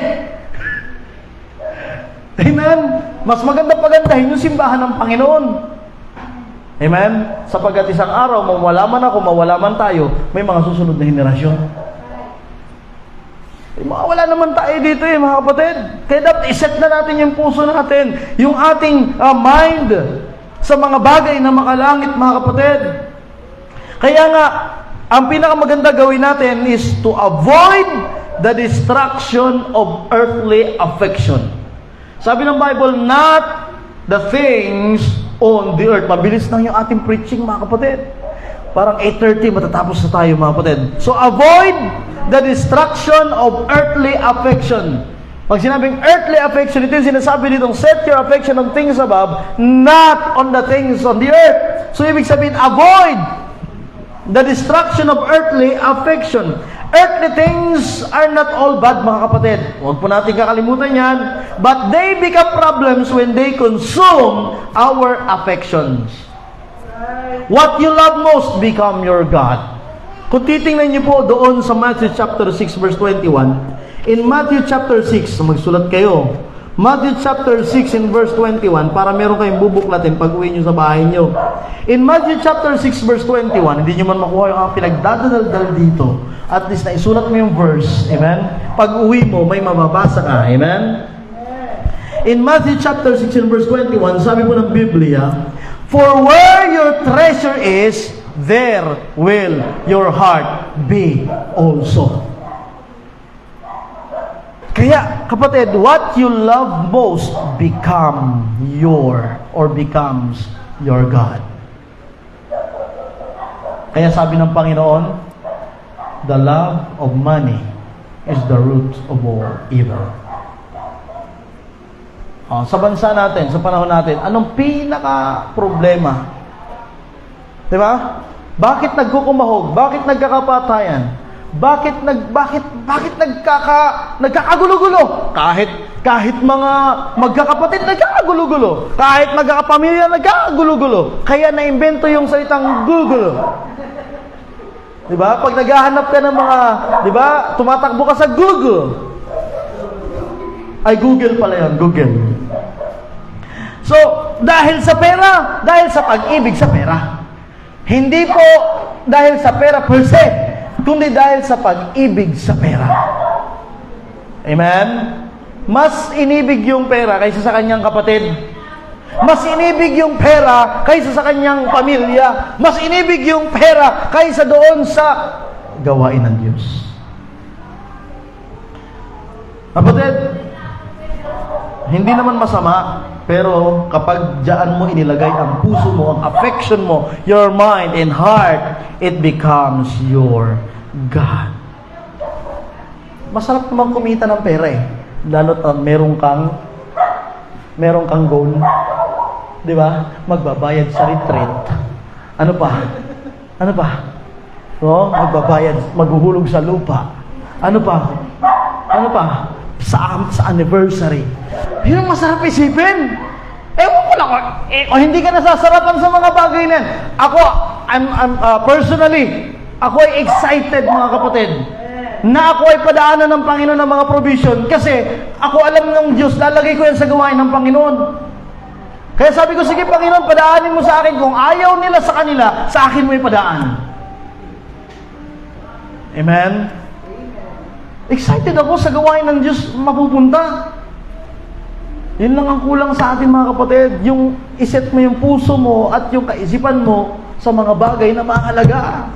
Amen? Mas maganda pagandahin yung simbahan ng Panginoon. Amen? Sapagkat isang araw, mawala man ako, mawala man tayo, may mga susunod na henerasyon. Mawala naman tayo dito mga kapatid. Kaya dapat iset na natin yung puso natin, yung ating mind sa mga bagay na makalangit, mga kapatid. Kaya nga, ang pinakamaganda gawin natin is to avoid the distraction of earthly affection. Sabi ng Bible, not the things on the earth. Mabilis lang yung ating preaching, mga kapatid. Parang 8:30, matatapos na tayo, mga kapatid. So avoid the distraction of earthly affection. Pag sinabing earthly affection, ito yung sinasabi dito, set your affection on things above, not on the things on the earth. So ibig sabihin, avoid the distraction of earthly affection. Earthly things are not all bad, mga kapatid. Huwag po natin kakalimutan yan. But they become problems when they consume our affections. What you love most become your God. Kung titingnan niyo po doon sa Matthew chapter 6 verse 21, in Matthew chapter 6, magsulat kayo. Matthew chapter 6 in verse 21 para meron kayong bubuklatin pag uwi nyo sa bahay nyo. In Matthew chapter 6 verse 21, hindi nyo man makuha yung pinagdadaldal dito. At least na isulat mo yung verse. Amen? Pag uwi mo, may mababasa ka. Amen? In Matthew chapter 6 in verse 21, sabi po ng Biblia, for where your treasure is, there will your heart be also. Kaya, kapatid, what you love most becomes your God. Kaya sabi ng Panginoon, the love of money is the root of all evil. Sa bansa natin, sa panahon natin, anong pinaka-problema? Diba? Bakit nagkukumahog? Bakit nagkakapatayan? Bakit nagkakagulo-gulo? Kahit mga magkakapatid nagkakagulo-gulo. Kahit magkakapamilya nagkakagulo-gulo. Kaya na-invento yung salitang gulo-gulo. Diba? Pag naghahanap ka ng mga, diba? Tumatakbo ka sa Google. Ay, Google pala yun. Google. So, dahil sa pera, dahil sa pag-ibig sa pera. Hindi po dahil sa pera per se, kundi dahil sa pag-ibig sa pera. Amen? Mas inibig yung pera kaysa sa kanyang kapatid. Mas inibig yung pera kaysa sa kanyang pamilya. Mas inibig yung pera kaysa doon sa gawain ng Diyos. Kapatid, hindi naman masama, pero kapag diyan mo inilagay ang puso mo, ang affection mo, your mind and heart, it becomes your God. Masarap naman kumita ng pera eh. Lalo't meron kang goal. Di ba? Magbabayad sa retreat. Ano pa? No? Magbabayad, maghuhulog sa lupa. Ano pa? Sa anniversary. Yun ang masarap isipin. Ewan ko lang, hindi ka nasasarapan sa mga bagay na yan. Ako, personally, ako ay excited mga kapatid na ako ay padaanan ng Panginoon ng mga provision kasi ako alam ng Diyos, lalagay ko yan sa gawain ng Panginoon. Kaya sabi ko, sige Panginoon, padaanin mo sa akin. Kung ayaw nila sa kanila, sa akin mo ipadaan. Amen? Excited ako sa gawain ng Diyos mapupunta. Yun lang ang kulang sa atin mga kapatid. Yung iset mo yung puso mo at yung kaisipan mo sa mga bagay na mahalaga.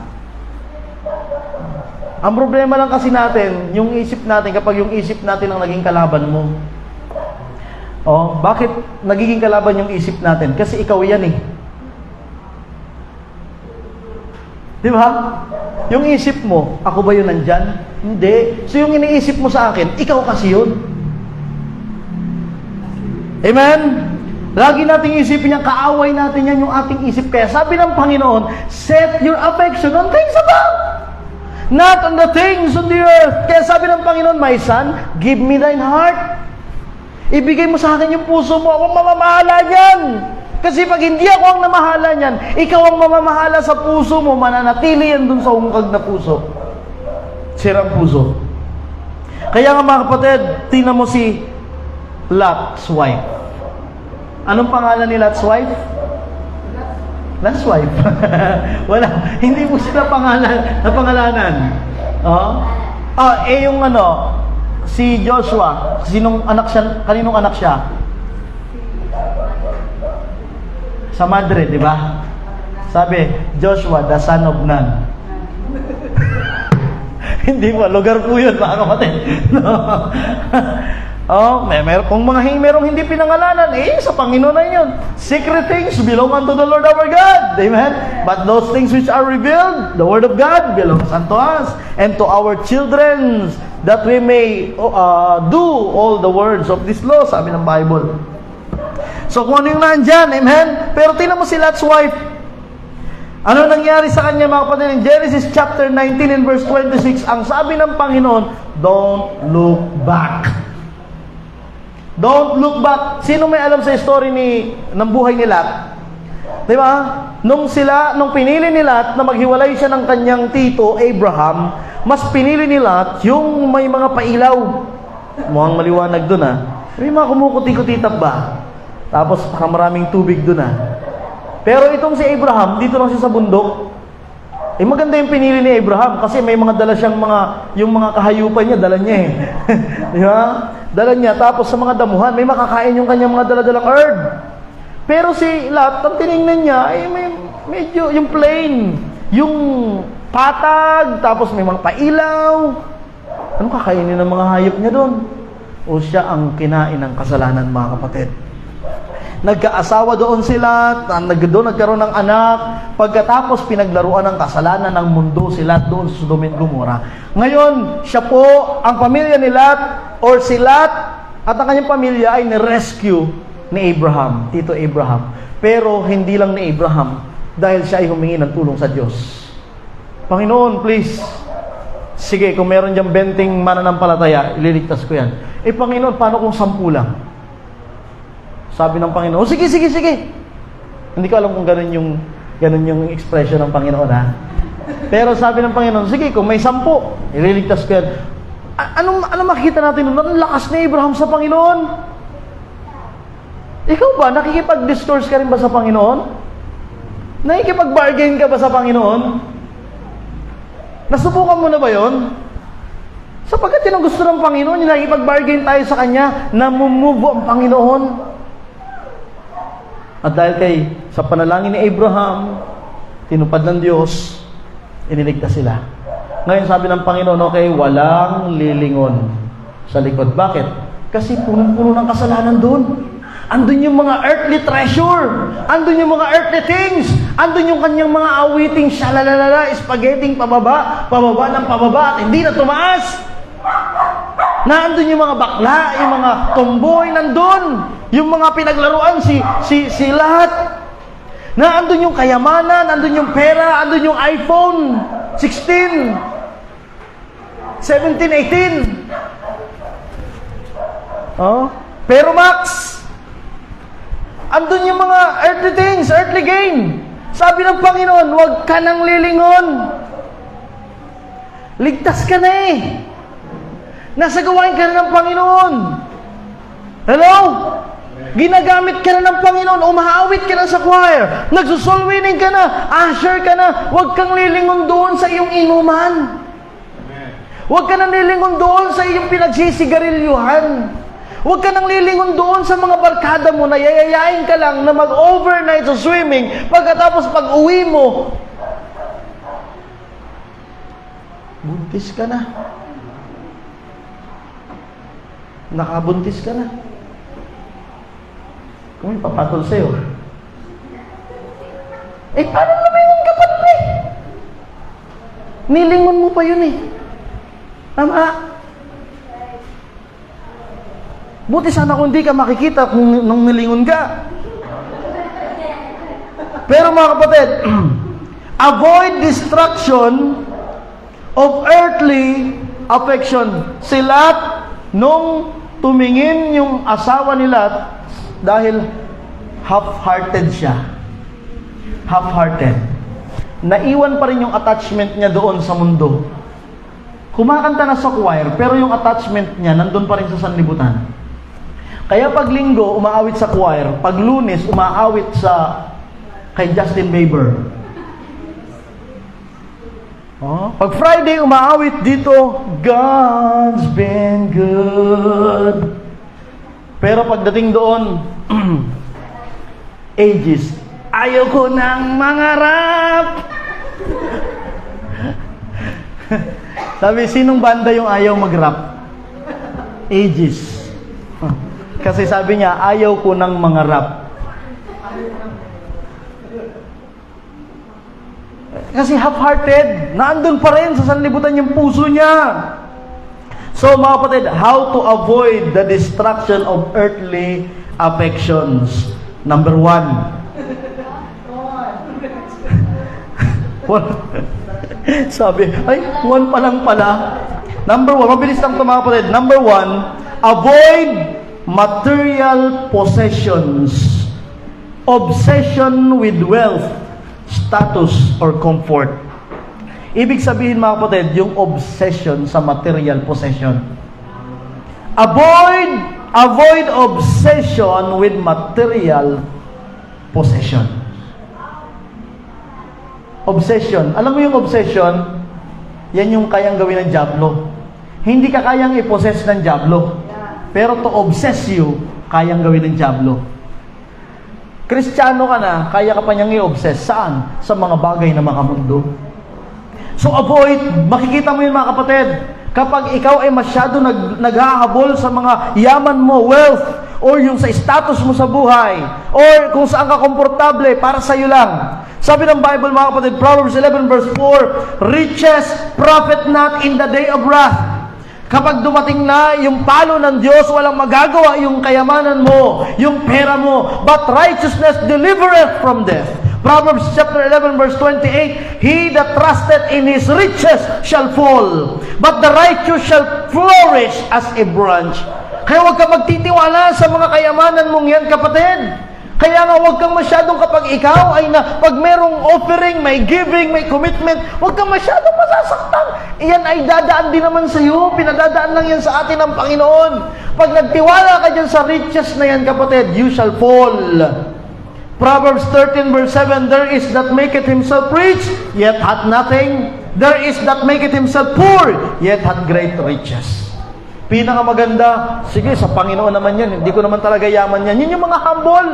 Ang problema lang kasi natin, yung isip natin, kapag yung isip natin ang naging kalaban mo. Bakit nagiging kalaban yung isip natin? Kasi ikaw yan eh. Di ba? Yung isip mo, ako ba yun nandyan? Hindi. So yung iniisip mo sa akin, ikaw kasi yun. Amen? Lagi nating isipin yan, kaaway natin yan yung ating isip. Kaya sabi ng Panginoon, set your affection on things above, not on the things on the earth. Kaya sabi ng Panginoon, my son, give me thine heart. Ibigay mo sa akin yung puso mo, ako mamamahala niyan. Kasi pag hindi ako ang namahala niyan, ikaw ang mamamahala sa puso mo, mananatili yan dun sa hungkag na puso. Sirang puso. Kaya nga mga kapatid, tingnan mo si Lot's wife. Anong pangalan ni Lot's wife? Lot's wife. Wala. Hindi mo sila pangalanan. Yung si Joshua, kaninong anak siya? Sa madre, di ba? Sabi, Joshua, the son of Nun. Hindi po, lugar po yun, mga kapatid. Kung merong hindi pinangalanan, sa Panginoon na yun. Secret things belong unto the Lord our God. Amen? But those things which are revealed, the Word of God belongs unto us and to our children, that we may do all the words of this law, sabi ng Bible. So kung ano yung nandyan, amen? Pero tingnan mo si Lot's wife. Ano nangyari sa kanya mga kapatid? In Genesis chapter 19 and verse 26, ang sabi ng Panginoon, don't look back. Don't look back. Sino may alam sa story ng buhay ni Lot? Di ba? Nung pinili ni Lot na maghiwalay siya ng kanyang tito, Abraham, mas pinili ni Lot yung may mga pailaw. Mukhang maliwanag dun May mga kumukuti-kutitap ba? Tapos maraming tubig dun Pero itong si Abraham, dito lang siya sa bundok. Maganda yung pinili ni Abraham kasi may mga dala siyang yung mga kahayupan niya, dala niya Di ba? Dala niya. Tapos sa mga damuhan, may makakain yung kanyang mga dala-dalang herb. Pero si Lot, ang tinignan niya, may medyo yung plain, yung patag, tapos may mga pailaw. Ano kakainin ng mga hayop niya doon? o siya ang kinain ng kasalanan, mga kapatid. Nagkaasawa doon sila, doon nagkaroon ng anak, pagkatapos pinaglaruan ng kasalanan ng mundo sila doon sa Sodom and Gomorrah. Ngayon, siya po, ang pamilya ni Lot, or si Lot, at ang kanyang pamilya ay ni-rescue ni Abraham, Tito Abraham. Pero hindi lang ni Abraham, dahil siya ay humingi ng tulong sa Diyos. Panginoon, please, sige, kung meron diyang 20 mananampalataya, ililigtas ko yan. Panginoon, paano kung 10 lang? Sabi ng Panginoon, sige. Hindi ko alam kung ganun yung expression ng Panginoon, ha? Pero sabi ng Panginoon, sige, kung may 10, ililigtas ko yan. Ano makikita natin doon? Ang lakas ni Abraham sa Panginoon. Ikaw ba, nakikipag-discourse ka rin ba sa Panginoon? Nakikipag-bargain ka ba sa Panginoon? Nasubukan mo na ba yon? Sapagkat yun ang gusto ng Panginoon, yung nakikipag-bargain tayo sa Kanya, namumubo ang Panginoon. At dahil sa panalangin ni Abraham, tinupad ng Diyos, iniligtas sila. Ngayon sabi ng Panginoon, okay, walang lilingon sa likod. Bakit? Kasi punong-puno ng kasalanan doon. Andun yung mga earthly treasure. Andun yung mga earthly things. Andun yung kanyang mga awiting shalalala, spaghetti, pababa ng pababa, at hindi na tumaas. Nandun yung mga bakla, yung mga tomboy, nandun. Yung mga pinaglaruan, si lahat. Nandun yung kayamanan, nandun yung pera, andun yung iPhone 16, 17, 18. Oh, pero Max, andun yung mga earthly things, earthly gain. Sabi ng Panginoon, huwag ka nang lilingon. Ligtas ka na eh. Nasa gawain ka na ng Panginoon. Hello? Ginagamit ka na ng Panginoon. Umaawit ka na sa choir. Nagsusoul winning ka na. Usher ka na. Huwag kang lilingon doon sa iyong inuman. Huwag ka nang lilingon doon sa iyong pinagsisigarilyohan. Huwag ka nang lilingon doon sa mga barkada mo na yayayain ka lang na mag-overnight sa swimming, pagkatapos pag uwi mo, buntis ka na. Nakabuntis ka na. Kung may papatol sa'yo. Paano lumingon ka pa eh? Nilingon mo pa yun eh. Tama. Buti sana kung di ka makikita nung nilingon ka. Pero mga kapatid, avoid distraction of earthly affection. Si Lot, nung tumingin yung asawa ni Lot, dahil half-hearted siya. Half-hearted. Naiwan pa rin yung attachment niya doon sa mundo. Kumakanta na sa choir, pero yung attachment niya nandun pa rin sa sanlibutan. Kaya pag linggo, umaawit sa choir. Pag Lunes, umaawit kay Justin Bieber. Pag Friday, umaawit dito, God's been good. Pero pagdating doon, ages, ayoko nang mangarap. Sabi, sinong banda yung ayaw mag-rap? Ages. Kasi sabi niya, ayaw ko ng mga rap. Kasi half-hearted, naandun pa rin sa sanlibutan yung puso niya. So mga kapatid, how to avoid the distraction of earthly affections? Number 1. Sabi, 1 pa lang pala. Number 1, mabilis lang ito mga kapatid. Number 1, avoid material possessions, obsession with wealth, status, or comfort. Ibig sabihin mga kapatid, yung obsession sa material possession. Avoid obsession with material possession. Obsession. Alam mo yung obsession? Yan yung kayang gawin ng dyablo. Hindi ka kayang i-possess ng dyablo. Pero to obsess you, kayang gawin ng dyablo. Kristiyano ka na, kaya ka pa niyang i-obsess. Saan? Sa mga bagay na makamundo. So avoid, makikita mo yun mga kapatid. Kapag ikaw ay masyado naghahabol sa mga yaman mo, wealth, or yung sa status mo sa buhay, or kung saan ka komportable, para sa'yo lang. Sabi ng Bible, mga kapatid, Proverbs 11 verse 4, riches profit not in the day of wrath. Kapag dumating na yung palo ng Diyos, walang magagawa yung kayamanan mo, yung pera mo, but righteousness delivereth from death. Proverbs chapter 11 verse 28, he that trusted in his riches shall fall, but the righteous shall flourish as a branch. Kaya huwag kang magtitiwala sa mga kayamanan mong yan, kapatid. Kaya nga huwag kang masyadong, kapag ikaw ay pag merong offering, may giving, may commitment, huwag kang masyadong masasaktan. Iyan ay dadaan din naman sa iyo. Pinadadaan lang yan sa atin ng Panginoon. Pag nagtiwala ka dyan sa riches na yan, kapatid, you shall fall. Proverbs 13 verse 7, there is that maketh himself rich, yet hath nothing. There is that maketh himself poor, yet hath great riches. Pinakamaganda, sige, sa Panginoon naman yan, hindi ko naman talaga yaman yan. Yun yung mga humble.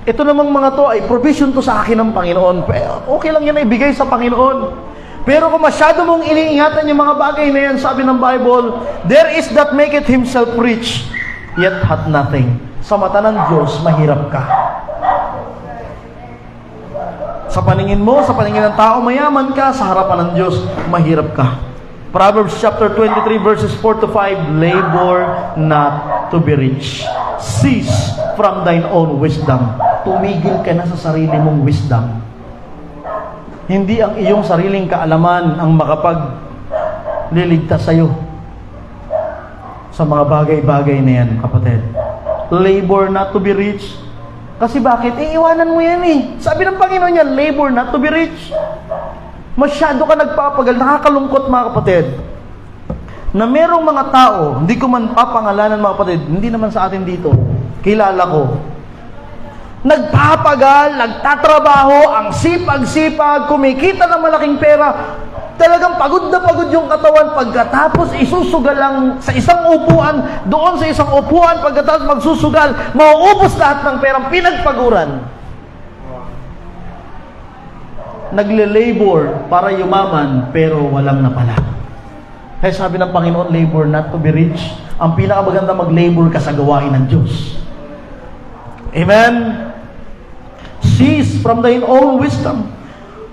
Ito namang mga to ay provision to sa akin ng Panginoon. Okay lang yan, ibigay sa Panginoon. Pero kung masyado mong iniingatan yung mga bagay na yan, sabi ng Bible, there is that maketh himself rich, yet hath nothing. Sa mata ng Diyos, mahirap ka. Sa paningin mo, sa paningin ng tao, mayaman ka. Sa harapan ng Diyos, mahirap ka. Proverbs chapter 23 verses 4 to 5, labor not to be rich. Cease from thine own wisdom. Tumigil ka na sa sarili mong wisdom. Hindi ang iyong sariling kaalaman ang makapagliligtas sa iyo sa mga bagay-bagay na yan, kapatid. Labor not to be rich. Kasi bakit? Iiwanan mo yan eh. Sabi ng Panginoon niya, labor not to be rich. Masyado ka nagpapagal. Nakakalungkot, mga kapatid, na merong mga tao, hindi ko man papangalanan, mga kapatid, hindi naman sa atin dito, kilala ko, nagpapagal, nagtatrabaho, ang sipag-sipag, kumikita ng malaking pera, talagang pagod na pagod yung katawan, pagkatapos isusugal lang sa isang upuan, doon sa isang upuan, pagkatapos magsusugal, mauubos lahat ng perang pinagpaguran. Nagle-labor para yumaman, pero walang napala. Kaya sabi ng Panginoon, labor not to be rich. Ang pinakamaganda, mag-labor ka sa gawain ng Diyos. Amen? Cease from thine own wisdom.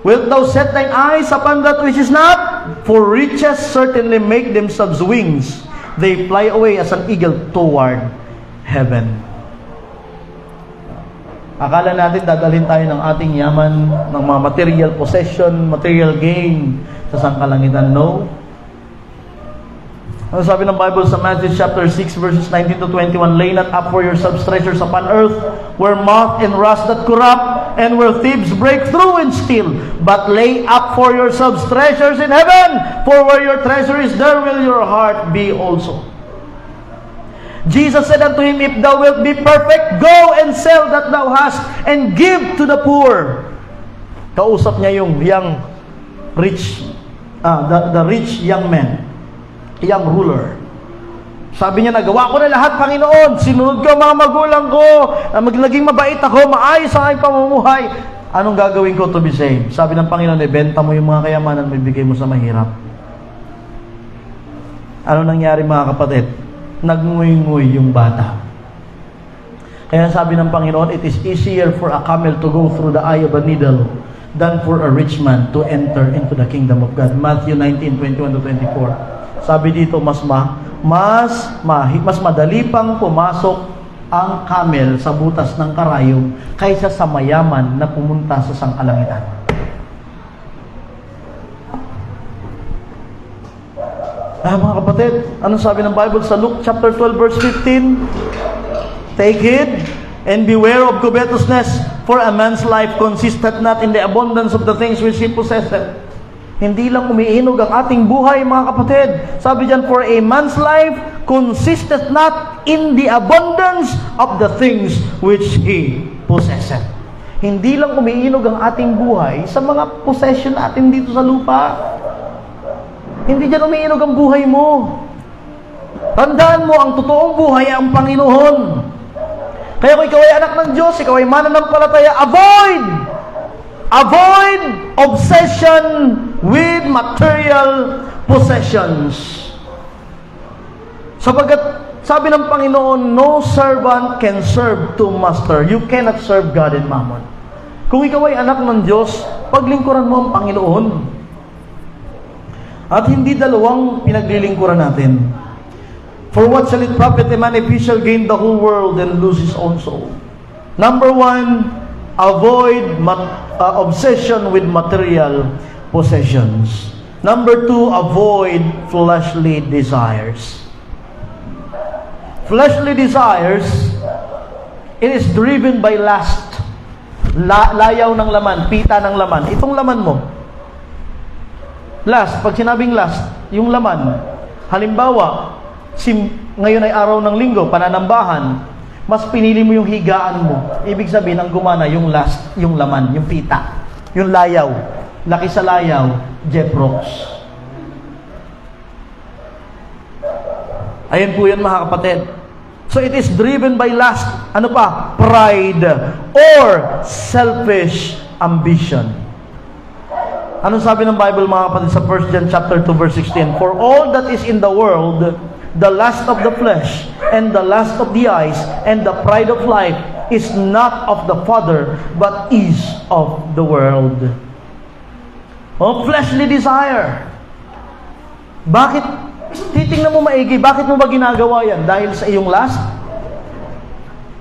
Wilt thou set thine eyes upon that which is not? For riches certainly make themselves wings. They fly away as an eagle toward heaven. Akala natin dadalhin tayo ng ating yaman, ng mga material possession, material gain sa sangkalangitan. No. Ano sabi ng Bible sa Matthew chapter 6 verses 19 to 21? Lay not up for yourselves treasures upon earth, where moth and rust that corrupt, and where thieves break through and steal. But lay up for yourselves treasures in heaven, for where your treasure is, there will your heart be also. Jesus said unto him, if thou wilt be perfect, go and sell that thou hast, and give to the poor. Kausap niya yung young rich, the rich young man, young ruler. Sabi niya, nagawa ko na lahat, Panginoon. Sinunod ko ang mga magulang ko. Naging mabait ako, maayos ang aking pamumuhay. Anong gagawin ko to be saved? Sabi ng Panginoon, ibenta mo yung mga kayamanan, bibigay mo sa mahirap. Ano nangyari, mga kapatid? Nagnguy-nguy yung bata. Kaya sabi ng Panginoon, it is easier for a camel to go through the eye of a needle than for a rich man to enter into the kingdom of God. Matthew 19:21 to 24. Sabi dito, mas madali pang pumasok ang camel sa butas ng karayom kaysa sa mayaman na pumunta sa sangkalangitan. Mga kapatid, anong sabi ng Bible sa Luke chapter 12 verse 15? Take heed and beware of covetousness, for a man's life consisteth not in the abundance of the things which he possesseth. Hindi lang umiinog ang ating buhay, mga kapatid. Sabi diyan, for a man's life consisteth not in the abundance of the things which he possesseth. Hindi lang umiinog ang ating buhay sa mga possession natin dito sa lupa. Hindi diyan umiinog ang buhay mo. Tandaan mo, ang totoong buhay ay ang Panginoon. Kaya kung ikaw ay anak ng Diyos, ikaw ay mananampalataya, avoid obsession with material possessions. Sabagat sabi ng Panginoon, no servant can serve two master. You cannot serve God and Mammon. Kung ikaw ay anak ng Diyos, paglingkuran mo ang Panginoon. At hindi dalawang pinaglilingkuran natin. For what shall it profit a man if he shall gain the whole world and lose his own soul? Number 1, avoid obsession with material possessions. Number 2, avoid fleshly desires. Fleshly desires, it is driven by lust. Layaw ng laman, pita ng laman. Itong laman mo. Lust, pag sinabing lust, yung laman. Halimbawa, ngayon ay araw ng linggo, pananambahan, mas pinili mo yung higaan mo. Ibig sabihin, ang gumana, yung lust, yung laman, yung pita, yung layaw. Laki sa layaw, Jeprox. Ayan po yan, mga kapatid. So it is driven by lust. Ano pa? Pride or selfish ambition. Ano sabi ng Bible, mga kapatid, sa 1 John chapter 2 verse 16? For all that is in the world, the lust of the flesh, and the lust of the eyes, and the pride of life, is not of the Father, but is of the world. Oh, fleshly desire. Bakit? Titingnan mo maigi, bakit mo ba ginagawa yan? Dahil sa iyong lust?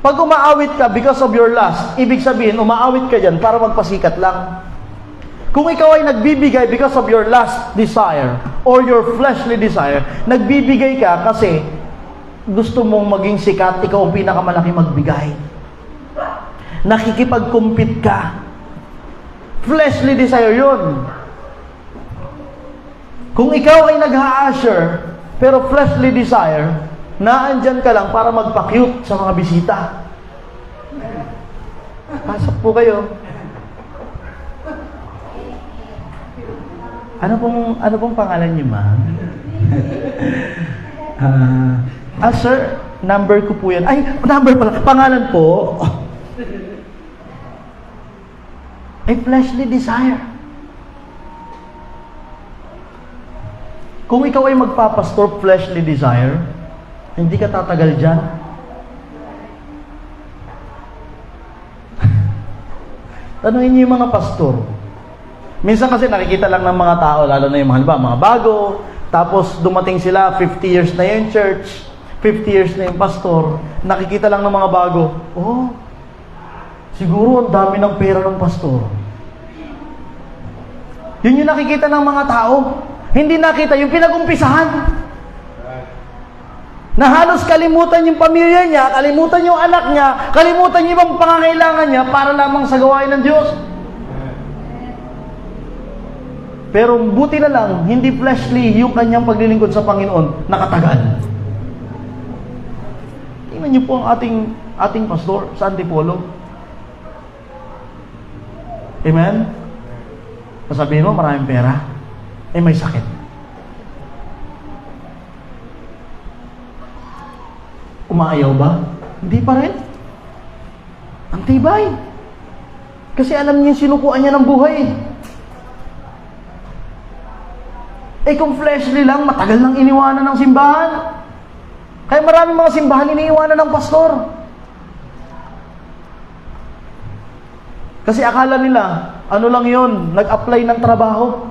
Pag umaawit ka because of your lust, ibig sabihin, umaawit ka dyan para magpasikat lang. Kung ikaw ay nagbibigay because of your lust desire, or your fleshly desire, nagbibigay ka kasi gusto mong maging sikat, ikaw ang pinakamalaki magbigay. Nakikipag-compete ka. Fleshly desire yun. Kung ikaw ay nag-ha-usher, pero fleshly desire, naandyan ka lang para magpa-cute sa mga bisita. Pasok po kayo. Ano pong pangalan niyo, ma'am? Sir, number ko po yan. Ay, number pala. Pangalan po. Ay, fleshly desire. Kung ikaw ay magpapastor fleshly desire, hindi ka tatagal dyan. Tanungin niyo yung mga pastor. Minsan kasi nakikita lang ng mga tao, lalo na yung mga bago, tapos dumating sila, 50 years na yung church, 50 years na yung pastor, nakikita lang ng mga bago, oh, siguro ang dami ng pera ng pastor. Yun yung nakikita ng mga tao. Hindi nakita yung pinag-umpisahan. Na halos kalimutan yung pamilya niya, kalimutan yung anak niya, kalimutan yung ibang pangangailangan niya para lamang sa gawain ng Diyos. Pero buti na lang, hindi fleshly yung kanyang paglilingkod sa Panginoon, nakatagal. Tingnan niyo po ang ating pastor sa Antipolo. Amen? Sasabihin mo, maraming pera. May sakit. Umaayaw ba? Hindi pa rin. Ang tibay. Kasi alam niya sinukuan niya ng buhay. Kung fleshly lang, matagal nang iniwanan ng simbahan. Kaya maraming mga simbahan iniiwanan ng pastor. Kasi akala nila, ano lang yun, nag-apply ng trabaho.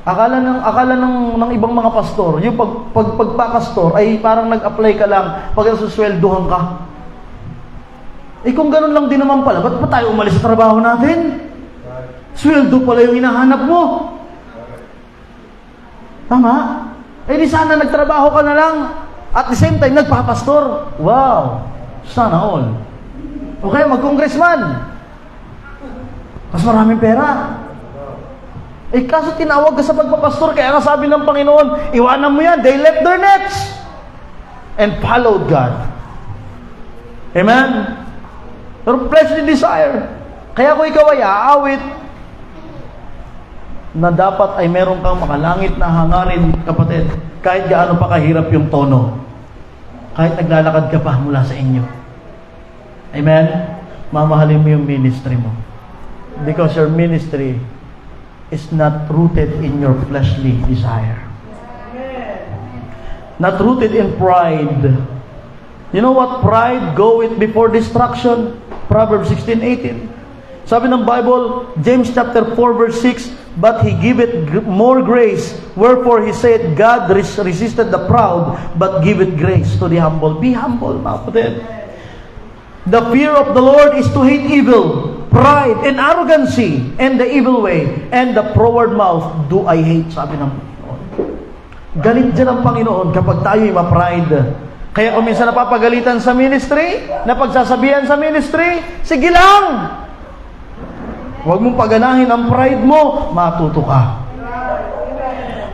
Akala ng ibang mga pastor, yung pagpapastor ay parang nag-apply ka lang pag nasusweldohan ka. Kung ganun lang din naman pala, ba't pa tayo umalis sa trabaho natin? Sweldo pala yung hinahanap mo. Tama? Di sana nagtrabaho ka na lang. At the same time, nagpapastor. Wow! Sana all. O kaya mag-congressman. Mas maraming pera. Kaso tinawag ka sa pagpapastor, kaya nga sabi ng Panginoon, iwanan mo yan. They left their nets and followed God. Amen? Pero fleshly desire. Kaya kung ikaw ay aawit, na dapat ay meron kang makalangit na hangarin, kapatid, kahit gaano pa kahirap yung tono. Kahit naglalakad ka pa mula sa inyo. Amen? Mamahalin mo yung ministry mo. Because your ministry is not rooted in your fleshly desire. Not rooted in pride. You know what? Pride goeth before destruction. Proverbs 16:18. Sabi ng Bible, James chapter 4 verse 6, but He giveth more grace. Wherefore He said, God resisted the proud, but giveth grace to the humble. Be humble, mga kapatid. The fear of the Lord is to hate evil, pride, and arrogancy, and the evil way, and the froward mouth do I hate. Sabi ng Panginoon. Galit dyan ang Panginoon kapag tayo'y ma-pride. Kaya kung minsan napapagalitan sa ministry, napagsasabihan sa ministry, sige lang! Huwag mong paganahin ang pride mo, matuto ka.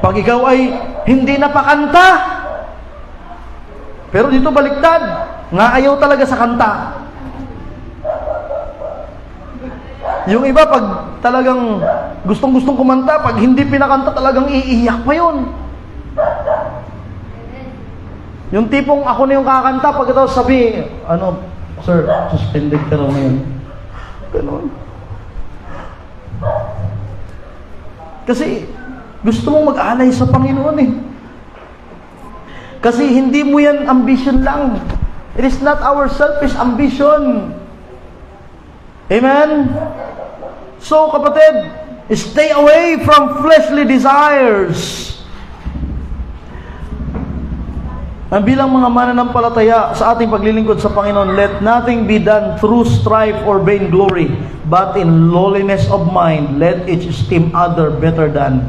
Pag ikaw ay hindi napakanta, pero dito baliktad, nga ayaw talaga sa kanta. Yung iba, pag talagang gustong-gustong kumanta, pag hindi pinakanta, talagang iiyak pa yun. Yung tipong ako na yung kakanta, pagkatapos sabi, sir, suspended ka raw ngayon. Ganun. Kasi gusto mong mag-alay sa Panginoon eh. Kasi hindi mo yan ambition lang. It is not our selfish ambition. Amen? So, kapatid, stay away from fleshly desires. Ang bilang mga mananampalataya sa ating paglilingkod sa Panginoon, let nothing be done through strife or vainglory, but in lowliness of mind, let each esteem other better than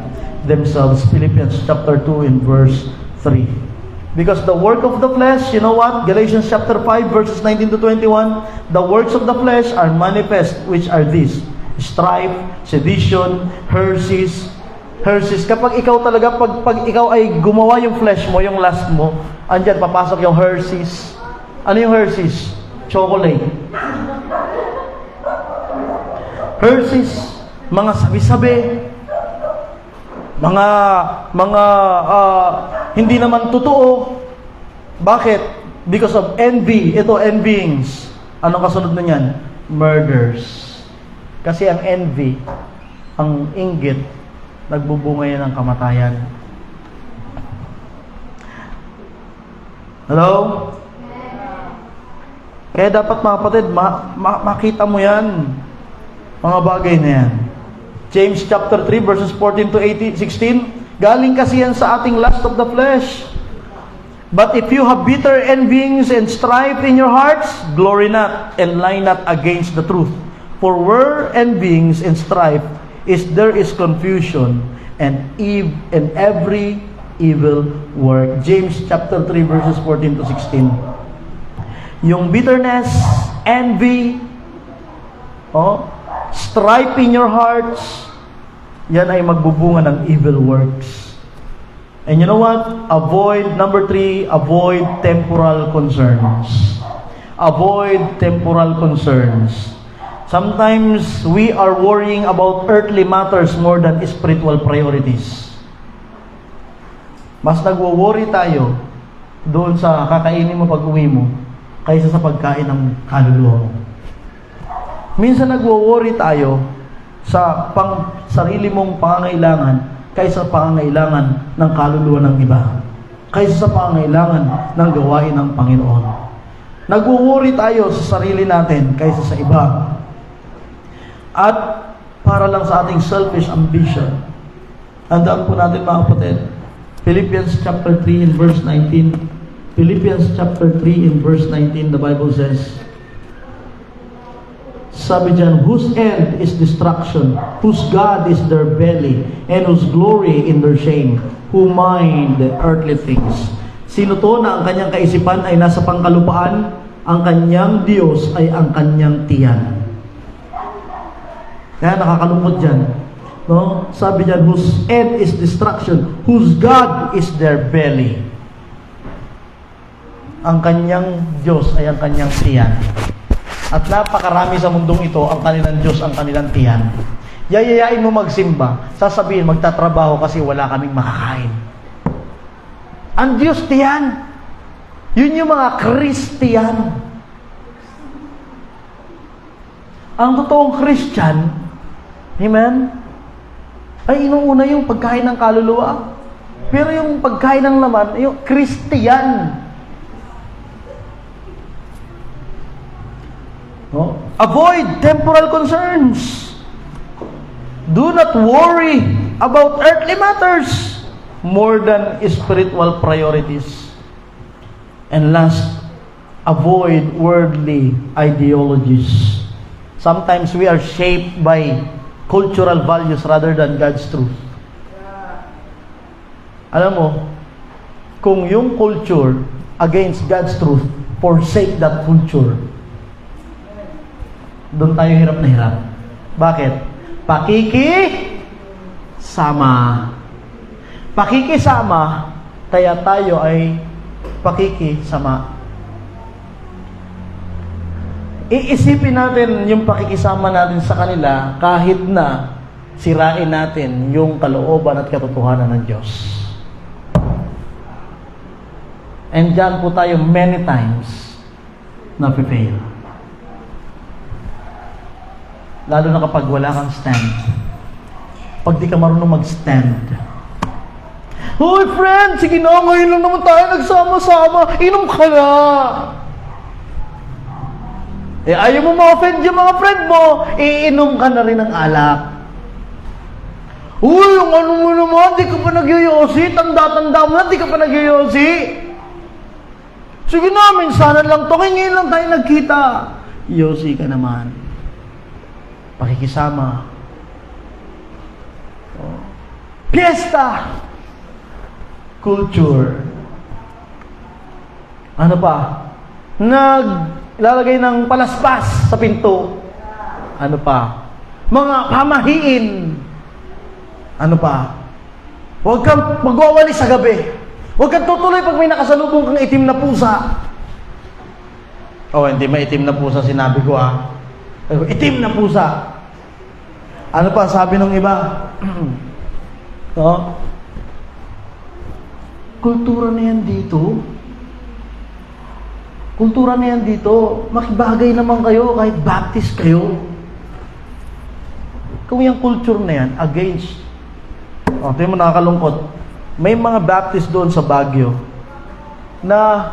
themselves. Philippians chapter 2 in verse 3. Because the work of the flesh, you know what? Galatians chapter 5 verses 19 to 21, the works of the flesh are manifest, which are these: strife, sedition, heresies. Kapag ikaw talaga, pag ikaw ay gumawa yung flesh mo, yung lust mo, andyan papasok yung heresies. Ano yung heresies? Chocolate. Heresies, mga sabi-sabi, mga hindi naman totoo. Bakit? Because of envy. Ito, envyings. Anong kasunod na yan? Murders. Kasi ang envy, ang inggit, nagbubunga yan ng kamatayan. Hello? Kaya dapat mga kapatid, makita mo yan. Mga bagay na yan. James chapter 3 verses 14 to 16, galing kasi yan sa ating lust of the flesh. But if you have bitter envyings and strife in your hearts, glory not and lie not against the truth. For where envyings and strife there is confusion and every evil work. James chapter 3 verses 14 to 16. Yung bitterness, envy, strife in your hearts, yan ay magbubunga ng evil works. And you know what? Number 3, avoid temporal concerns. Avoid temporal concerns. Sometimes we are worrying about earthly matters more than spiritual priorities. Mas nagwo-worry tayo doon sa kakainin mo pag-uwi mo kaysa sa pagkain ng kaluluwa mo. Minsan nagwo-worry tayo sa sarili mong pangangailangan kaysa pangangailangan ng kaluluwa ng iba, kaysa sa pangangailangan ng gawain ng Panginoon. Nagwo-worry tayo sa sarili natin kaysa sa iba. At para lang sa ating selfish ambition. Tandaan po natin mga kapatid, Philippians chapter 3 in verse 19. Philippians chapter 3 in verse 19, the Bible says, sabi dyan, whose end is destruction, whose God is their belly, and whose glory in their shame, who mind earthly things. Sino to na ang kanyang kaisipan ay nasa pangkalupaan, ang kanyang Diyos ay ang kanyang tiyan. Kaya nakakalungkot dyan. No? Sabi dyan, whose end is destruction, whose God is their belly. Ang kanyang Diyos ay ang kanyang tiyan. At napakarami sa mundong ito, ang kanilang Diyos, ang kanilang tiyan. Yayayain mo magsimba, sasabihin, magtatrabaho kasi wala kaming makakain. Ang Diyos tiyan. Yun yung mga Christian. Ang totoong Christian, amen? ay inuuna yung pagkain ng kaluluwa. Pero yung pagkain ng laman, yung Christian. No? Avoid temporal concerns. Do not worry about earthly matters more than spiritual priorities. And last, avoid worldly ideologies. Sometimes we are shaped by cultural values rather than God's truth. Alam mo, kung yung culture against God's truth, forsake that culture. Doon tayo hirap na hirap. Bakit? Pakikisama. Pakikisama, kaya tayo ay pakikisama. Iisipin natin yung pakikisama natin sa kanila kahit na sirain natin yung kalooban at katotohanan ng Diyos. And dyan po tayo many times na-fail. Lalo na kapag wala kang stand. Pag di ka marunong mag-stand. Hoy friend, sige na, ngayon lang naman tayo nagsama-sama. Inom ka na. Ayaw mo ma-offend yung mga friend mo, iinom ka na rin ng alak. Uy, yung ano mo naman, di ka pa nagyoyosi. Tanda-tanda mo na, di ka pa nagyoyosi. Sige na, minsanan lang to. Ngayon lang tayo nagkita. Yosi ka naman. Pakikisama. Fiesta. Culture. Ano pa? Naglalagay ng palaspas sa pinto. Ano pa? Mga pamahiin. Ano pa? Huwag kang magwawalis sa gabi. Huwag kang tutuloy pag may nakasalubong kang itim na pusa. Oh, hindi maitim na pusa sinabi ko ah. Itim na pusa. Ano pa sabi ng iba? No? Kultura na yan dito. Kultura na yan dito. Makibagay naman kayo kahit Baptist kayo. Kung yung culture na yan, against. Oh, ito yung nakakalungkot. May mga Baptist doon sa Baguio na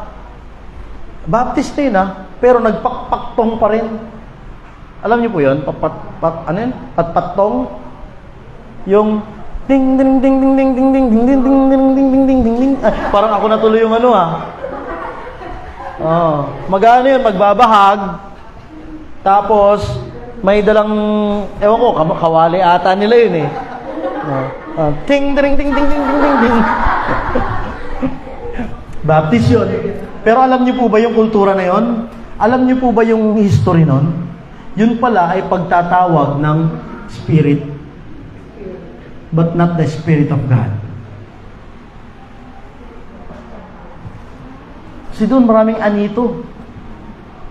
Baptist din pero nagpakpaktong pa rin. Alam niyo po yun? Ano yun? Patpattong? Yung ding ding ding ding ding ding ding ding ding ding ding ding ding ding ding. Parang ako natuloy yung ano magano yun, magbabahag. Tapos may dalang ewan ko, kawali ata nila yun eh. Ting ding ding ding ding ding ding. Baptist yun. Pero alam niyo po ba yung kultura na yun? Alam niyo po ba yung history nun? Yun pala ay pagtatawag ng spirit, but not the Spirit of God. Kasi doon maraming anito.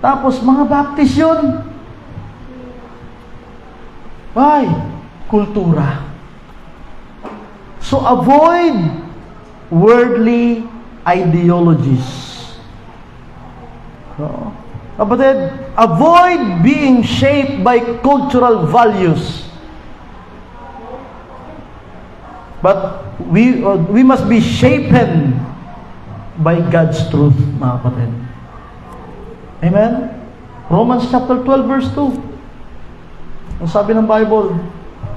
Tapos mga Baptist yun. Ay, kultura. So avoid worldly ideologies. Kapatid, avoid being shaped by cultural values. But we must be shapen by God's truth, mga kapatid. Amen? Romans chapter 12 verse 2. Ang sabi ng Bible,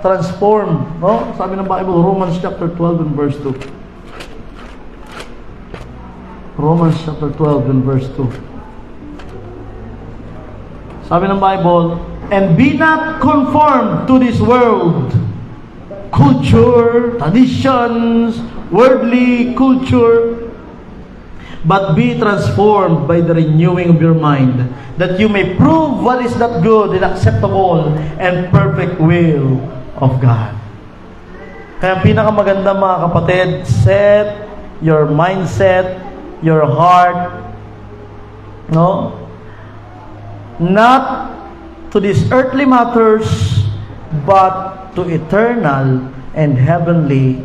transform. No? Sabi ng Bible, Romans chapter 12 and verse 2. Romans chapter 12 and verse 2. Sabi ng Bible, and be not conformed to this world. Culture, traditions, worldly culture, but be transformed by the renewing of your mind, that you may prove what is that good and acceptable and perfect will of God. Kaya pinakamaganda mga kapatid, set your mindset, your heart, no? Not to these earthly matters, but to eternal and heavenly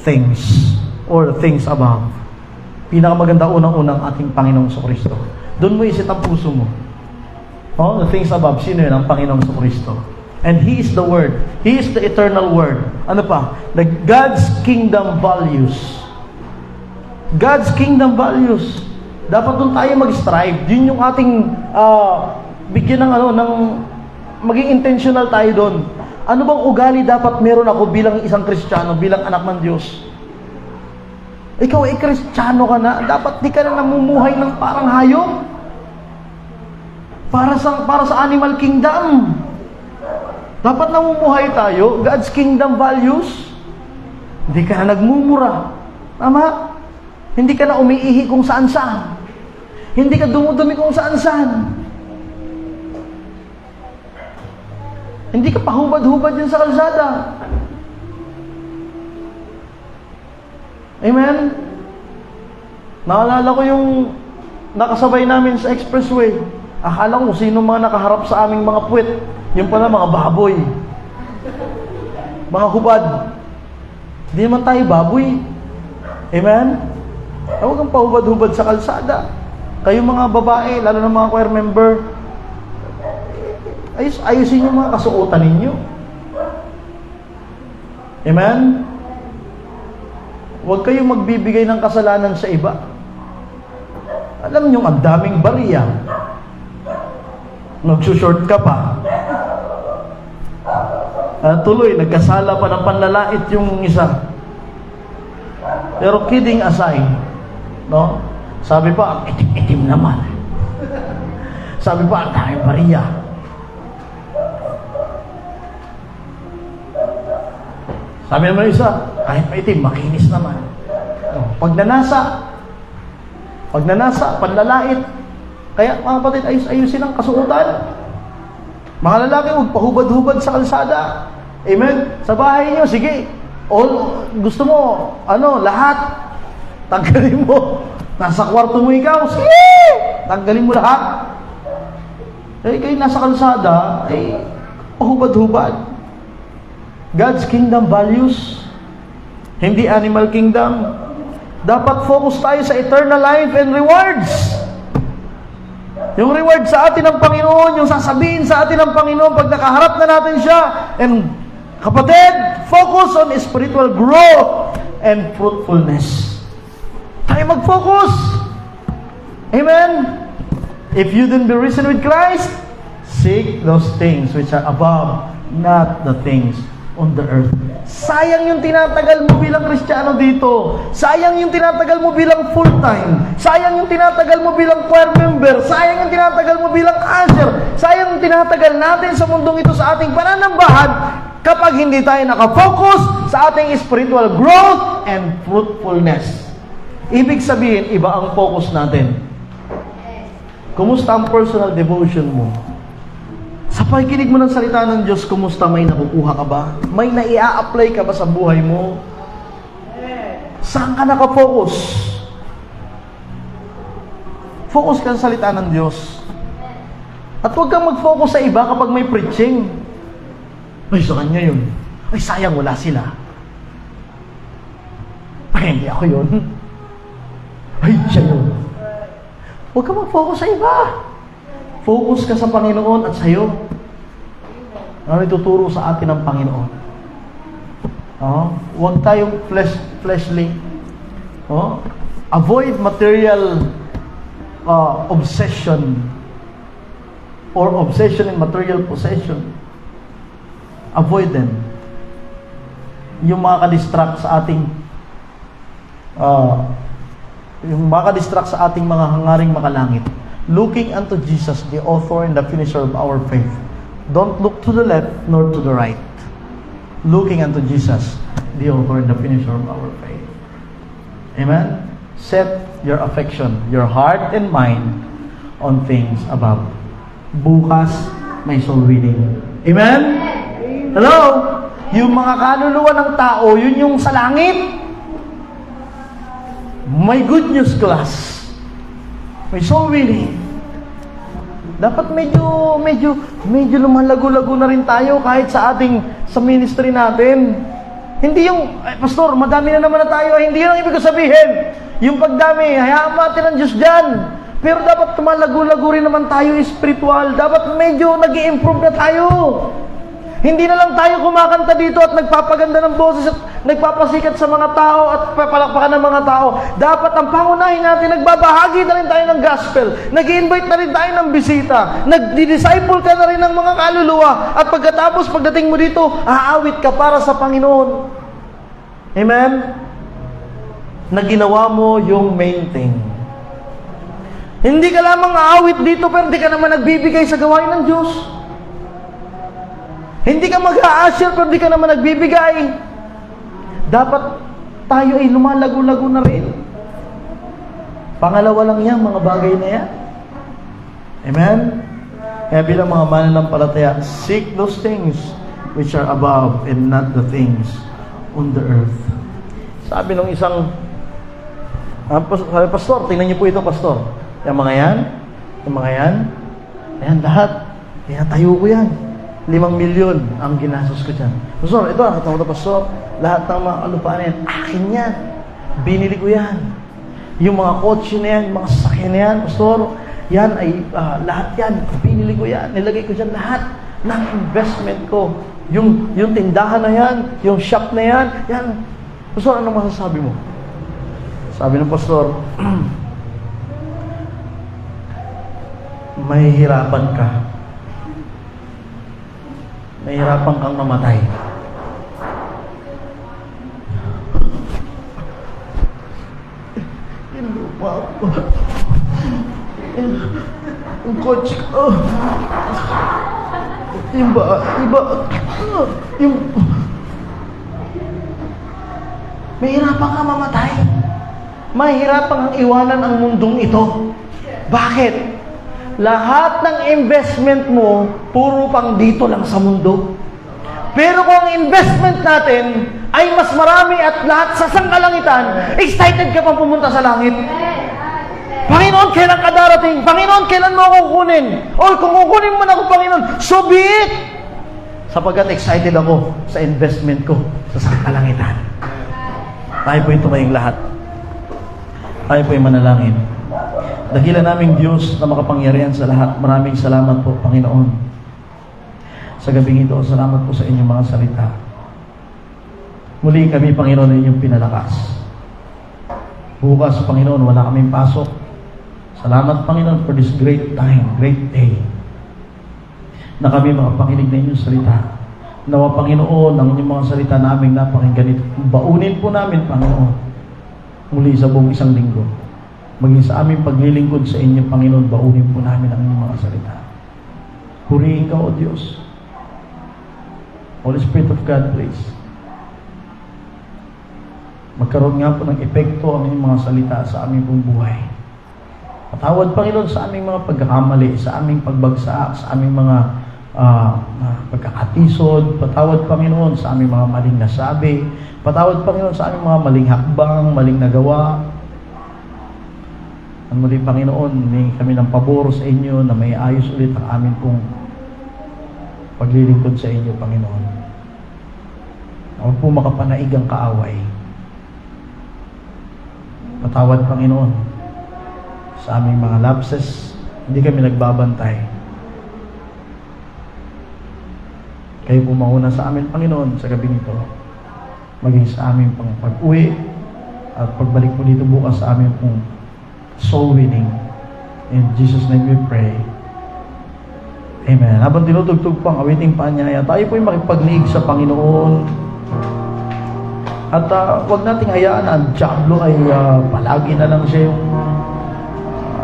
things, or things above. Pinakamaganda unang-unang ating Panginoong Kristo. Doon mo isit ang puso mo. Oh, the things above. Sino yun? Ang Panginoong Kristo. And He is the Word. He is the eternal Word. Ano pa? The God's kingdom values. God's kingdom values. Dapat doon tayo mag-strive. Yun yung ating bigyan ng maging intentional tayo doon. Ano bang ugali dapat meron ako bilang isang Kristiyano, bilang anak ng Diyos? Ikaw ay Kristiyano ka na, dapat di ka na namumuhay ng parang hayop. Para sa animal kingdom. Dapat namumuhay tayo, God's kingdom values. Hindi ka na nagmumura. Tama? Hindi ka na umiihi kung saan-saan. Hindi ka dumudumi kung saan-saan. Hindi ka pahubad-hubad din sa kalsada. Amen? Naalala ko yung nakasabay namin sa expressway. Akala ko sino mga nakaharap sa aming mga puwet. Yung pala mga baboy. Mga hubad. Hindi naman tayo baboy. Amen? Huwag kang pahubad-hubad sa kalsada. Kayong mga babae, lalo na mga choir member, ayusin yung mga kasuotan ninyo. Amen? Huwag kayong magbibigay ng kasalanan sa iba. Alam nyo, ang daming bariya. Nagsushort ka pa. Tuloy, nagkasala pa ng panlalait yung isa. Pero kidding aside, no? Sabi pa, ang itim-itim naman. Sabi pa, ang daming bariya. Sabi naman isa, kahit maitim, makinis naman. No? Pag nanasa, panlalait. Kaya mga kapatid, ayusin ang kasuotan. Mga lalaki, huwag pahubad-hubad sa kalsada. Amen? Sa bahay niyo, sige. Gusto mo, lahat. Tanggalin mo. Nasa kwarto mo ikaw, sige. Tanggalin mo lahat. Kayo nasa kalsada, pahubad-hubad. God's kingdom values, hindi animal kingdom. Dapat focus tayo sa eternal life and rewards. Yung reward sa atin ng Panginoon, yung sasabihin sa atin ng Panginoon pag nakaharap na natin siya. And kapatid, focus on spiritual growth and fruitfulness. Tayo mag-focus. Amen? If you didn't be risen with Christ, seek those things which are above, not the things on the earth. Sayang yung tinatagal mo bilang Kristiyano dito. Sayang yung tinatagal mo bilang full-time. Sayang yung tinatagal mo bilang choir member. Sayang yung tinatagal mo bilang usher. Sayang yung tinatagal natin sa mundong ito sa ating pananambahan kapag hindi tayo nakafocus sa ating spiritual growth and fruitfulness. Ibig sabihin, iba ang focus natin. Kumusta ang personal devotion mo? Sa pakikinig mo ng salita ng Diyos, kumusta? May nakukuha ka ba? May naia-apply ka ba sa buhay mo? Saan ka nakafocus? Focus ka sa salita ng Diyos. At huwag kang mag-focus sa iba kapag may preaching. Ay, sa kanya yun. Ay, sayang, wala sila. Ay, hindi ako yun. Ay, siya yun. Huwag kang mag-focus sa iba. Focus ka sa Panginoon at sa'yo. Ano ituturo sa atin ng Panginoon? Huwag tayong fleshly. Avoid material obsession or obsession in material possession. Avoid them. Yung makaka-distract sa ating mga hangaring makalangit. Looking unto Jesus, the author and the finisher of our faith. Don't look to the left nor to the right. Looking unto Jesus, the author and the finisher of our faith. Amen? Set your affection, your heart and mind on things above. Bukas, may soul winning. Amen? Hello? Yung mga kaluluwa ng tao, yun yung sa langit. May good news class. May soul winning. Dapat medyo lumalago-lago na rin tayo kahit sa ministry natin. Hindi yung, Pastor, madami na naman na tayo. Hindi yun ang ibig sabihin. Yung pagdami, hayaan natin ang Diyos dyan. Pero dapat lumalago-lago rin naman tayo spiritual. Dapat medyo nag-i-improve na tayo. Hindi na lang tayo kumakanta dito at nagpapaganda ng boses at nagpapasikat sa mga tao at papalakpakan ng mga tao. Dapat ang pangunahin natin, nagbabahagi na rin tayo ng gospel, nag-i-invite na rin tayo ng bisita, nagdi-disciple ka na rin ng mga kaluluwa, at pagkatapos pagdating mo dito, aawit ka para sa Panginoon. Amen? Na ginawa mo yung main thing. Hindi ka lamang aawit dito pero hindi ka naman nagbibigay sa gawain ng Diyos. Hindi ka mag-a-usher pero hindi ka naman nagbibigay. Dapat tayo ay lumalago-lago na rin. Pangalawa lang yan, mga bagay na yan. Amen? Kaya bilang mga mananampalataya, seek those things which are above and not the things on the earth. Sabi nung isang pastor, tingnan niyo po ito, pastor. Yung mga yan, ayan lahat. Tayo ko yan. 5 milyon ang ginastos ko dyan. Pastor, ito, nakita mo ito, pastor. Lahat ng mga kalupaan na yan, akin yan. Binili ko yan. Yung mga kotse na yan, mga sasakyan na yan, pastor, yan ay, lahat yan, binili ko yan. Nilagay ko dyan lahat ng investment ko. Yung tindahan na yan, yung shop na yan, yan. Pastor, ano masasabi mo? Sabi ng pastor, mahihirapan ka. Mahihirapan kang mamatay. Yung lupa ko. Yung kotse ko. Yung mahihirapan ka mamatay. Mahihirapan kang iwanan ang mundong ito. Bakit? Lahat ng investment mo, puro pang dito lang sa mundo. Pero kung ang investment natin ay mas marami at lahat sa sangkalangitan, excited ka pang pumunta sa langit. Panginoon, kailan ka darating? Panginoon, kailan mo ako kukunin? O kung kukunin mo na ako, Panginoon, so be it! Sapagkat excited ako sa investment ko sa sangkalangitan. Tayo po yung tumayong lahat. Tayo po yung manalangin. Dakilan naming Diyos na makapangyarihan sa lahat. Maraming salamat po, Panginoon. Sa gabing ito, salamat po sa inyong mga salita. Muli kami, Panginoon, na inyong pinalakas. Bukas, Panginoon, wala kaming pasok. Salamat, Panginoon, for this great time, great day, na kami makapakinig na inyong salita. Nawa, Panginoon, ang inyong mga salita naming napakinggan ito. Baunin po namin, Panginoon, muli sa buong isang linggo. Maging sa aming paglilingkod sa inyo, Panginoon, baunin po namin ang inyong mga salita. Purihin ka, O Diyos. Holy Spirit of God, please. Magkaroon nga po ng epekto ang inyong mga salita sa aming pong buhay. Patawad, Panginoon, sa aming mga pagkakamali, sa aming pagbagsak, sa aming mga pagkakatisod. Patawad, Panginoon, sa aming mga maling nasabi. Patawad, Panginoon, sa aming mga maling hakbang, maling nagawa. Ang muli, Panginoon, may kami ng pabor sa inyo na may ayos ulit ang amin pong paglilingkod sa inyo, Panginoon. Huwag po makapanaig ang kaaway. Patawad, Panginoon, sa aming mga lapses, hindi kami nagbabantay. Kayo po mauna sa amin, Panginoon, sa gabi nito. Maging sa aming pang pag-uwi at pagbalik mo dito bukas sa amin pong soul winning. In Jesus' name we pray. Amen. Habang tinutugtog pang awiting paanyaya, tayo po yung makipagniig sa Panginoon. At wag nating hayaan na ang diablo ay palagi na lang siya yung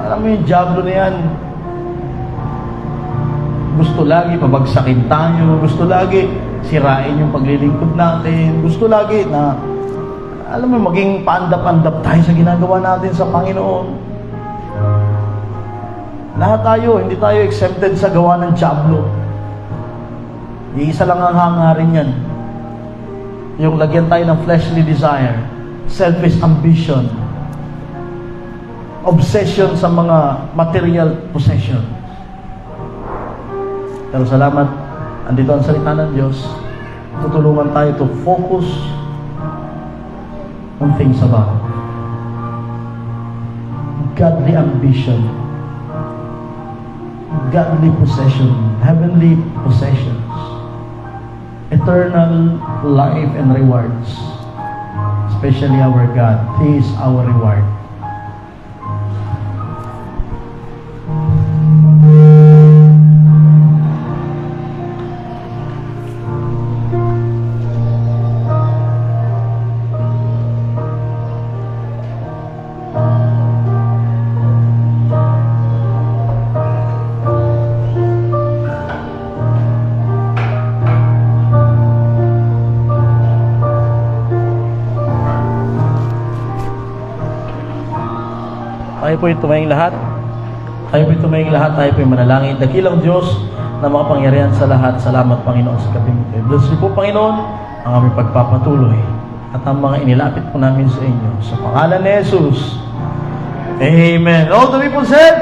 alam mo yung diablo na yan, gusto lagi pabagsakin tayo, gusto lagi sirain yung paglilingkod natin, gusto lagi na alam mo maging paandap-andap tayo sa ginagawa natin sa Panginoon. Lahat tayo, hindi tayo exempted sa gawa ng diablo. Iisa lang ang hangarin yan. Yung lagyan tayo ng fleshly desire, selfish ambition, obsession sa mga material possession. Pero salamat, andito ang salita ng Diyos. Tutulungan tayo to focus on things above. Godly ambition, godly possession, heavenly possessions. eternal life and rewards. Especially our God. He is our reward. Tayo po yung tumayong lahat. Tayo po yung tumayong lahat. Tayo po yung manalangin. Dakilang Diyos na makapangyarihan sa lahat. Salamat, Panginoon, sa gabing ito. Bless niyo po, Panginoon, ang aming pagpapatuloy at ang mga inilapit po namin sa inyo. Sa pangalan ni Jesus. Amen. All the people said?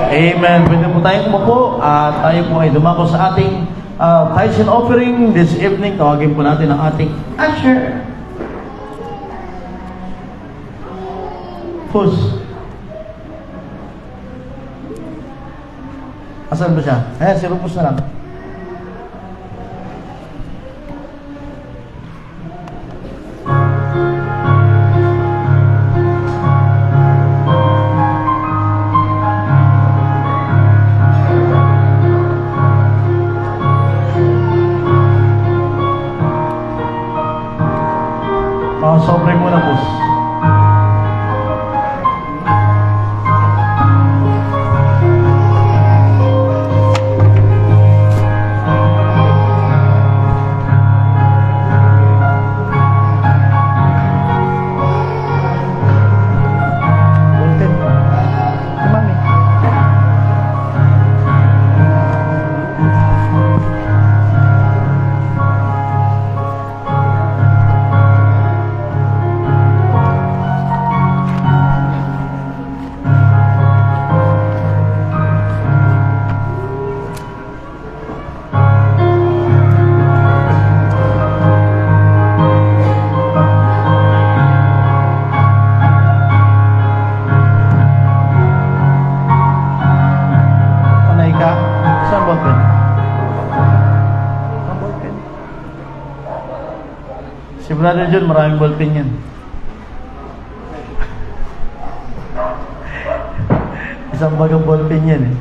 Amen. Pwede po tayong umupo at tayo po ay dumako sa ating tithes and offering this evening. Tawagin po natin ang ating usher. Push. Asan ba siya? Ayan, si Rufus na lang. Sobre muna, boss. Si Brother John, maraming ballpen yan. Isang bagang ballpen yan eh.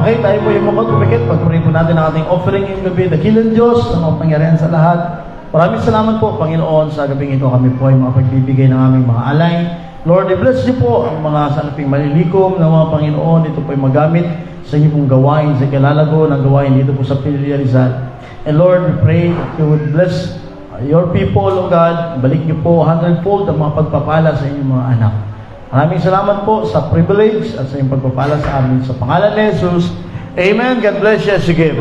Okay, tayo po yung mga tumikit. Pagpurihin po natin ang ating offering ngayong gabi. Dakilang Diyos na mapangyarihan sa lahat. Maraming salamat po, Panginoon, sa gabing ito. Kami po ay makapagbibigay ng aming mga alay. Lord, i-bless niyo po ang mga sanaping malilikom na mga Panginoon. Ito po ay magamit sa inyong pong gawain sa Kilalago, ng gawain dito po sa Pilya Rizal. And Lord, we pray that you would bless your people, O God. Balik niyo po 100-fold ang mga pagpapala sa inyong mga anak. Maraming salamat po sa privilege at sa iyong pagpapala sa amin. Sa pangalan ni Jesus, Amen. God bless you as you give.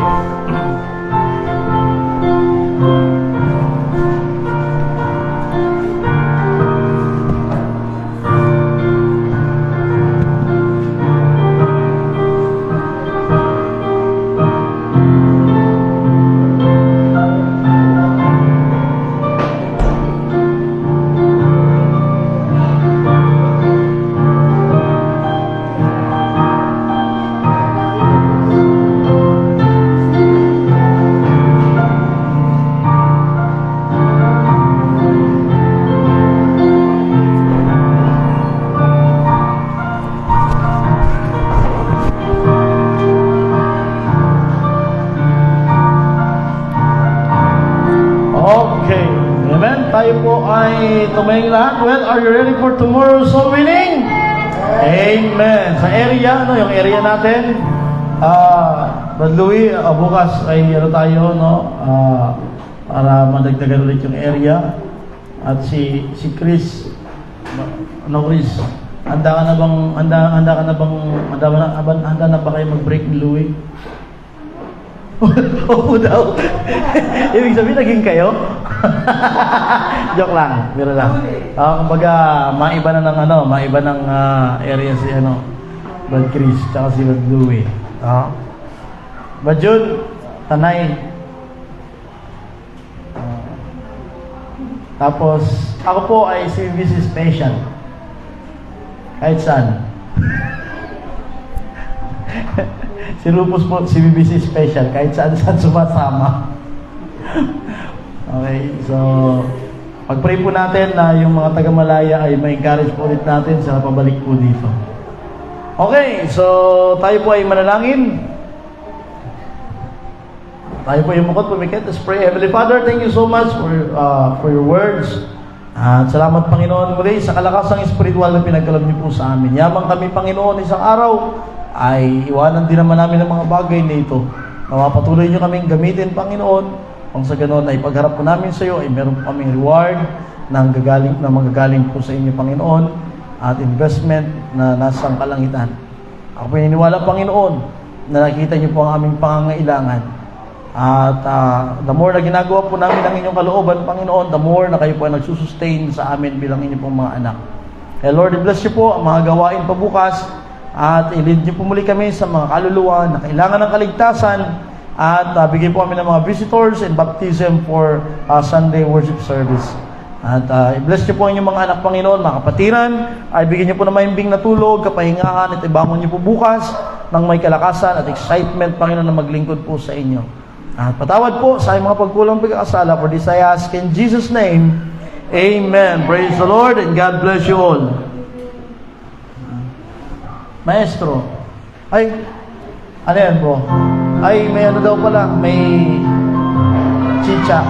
tayo po ay tumingin lahat. Well, are you ready for tomorrow's soul winning? Amen. Sa area, no, yung area natin, Brad Louie, bukas ay ano tayo, no, para madagdagan ulit yung area. At si Chris, ano Chris, handa na ba kayo mag-break ni Louie? Opo daw. Ibig sabihin, naging kayo? Joke lang, biro lang. Kumbaga, maiba ng area si Brad Chris, tsaka si Brad Louie. Brad Jun, Tanay. Tapos, ako po ay CBC Special. Kahit saan. Si Rufus po, CBC Special. Kahit saan sumasama. Okay, so pag-pray po natin na yung mga taga-Malaya ay ma-encourage po ulit natin sa pabalik po dito. Okay, so tayo po ay manalangin. Tayo po yung mukot, pumikit. Let's pray. Heavenly Father, thank you so much for your words. At salamat, Panginoon, muli sa kalakasang espiritual na pinagkaloob niyo po sa amin. Yamang kami, Panginoon, isang araw ay iwanan din naman namin ang mga bagay na ito. Mapatuloy niyo kaming gamitin, Panginoon. Kung sa ganoon ay pagharap po namin sa iyo ay meron po kaming reward na magagaling po sa inyo, Panginoon, at investment na nasa kalangitan. Ako po naniniwala, Panginoon, na nakita niyo po ang aming pangangailangan. At the more na ginagawa po namin ang inyong kalooban, Panginoon, the more na kayo po ay nagsusustain sa amin bilang inyong pong mga anak. Kaya Lord, bless niyo po ang mga gawain pa bukas at i-lead niyo po muli kami sa mga kaluluwa na kailangan ng kaligtasan at bigyan po kami ng mga visitors and baptism for Sunday worship service. At i-bless niyo po ang inyong mga anak, Panginoon, mga kapatiran, ay bigyan niyo po ng maimbing na tulog, kapahingahan at ibangon niyo po bukas ng may kalakasan at excitement, Panginoon, na maglingkod po sa inyo. At patawad po sa mga pagkulang pagkakasala, for this I ask in Jesus' name, Amen. Praise the Lord and God bless you all. Maestro, ay, ano yan bro? Ay, may ano daw pala, may chicha.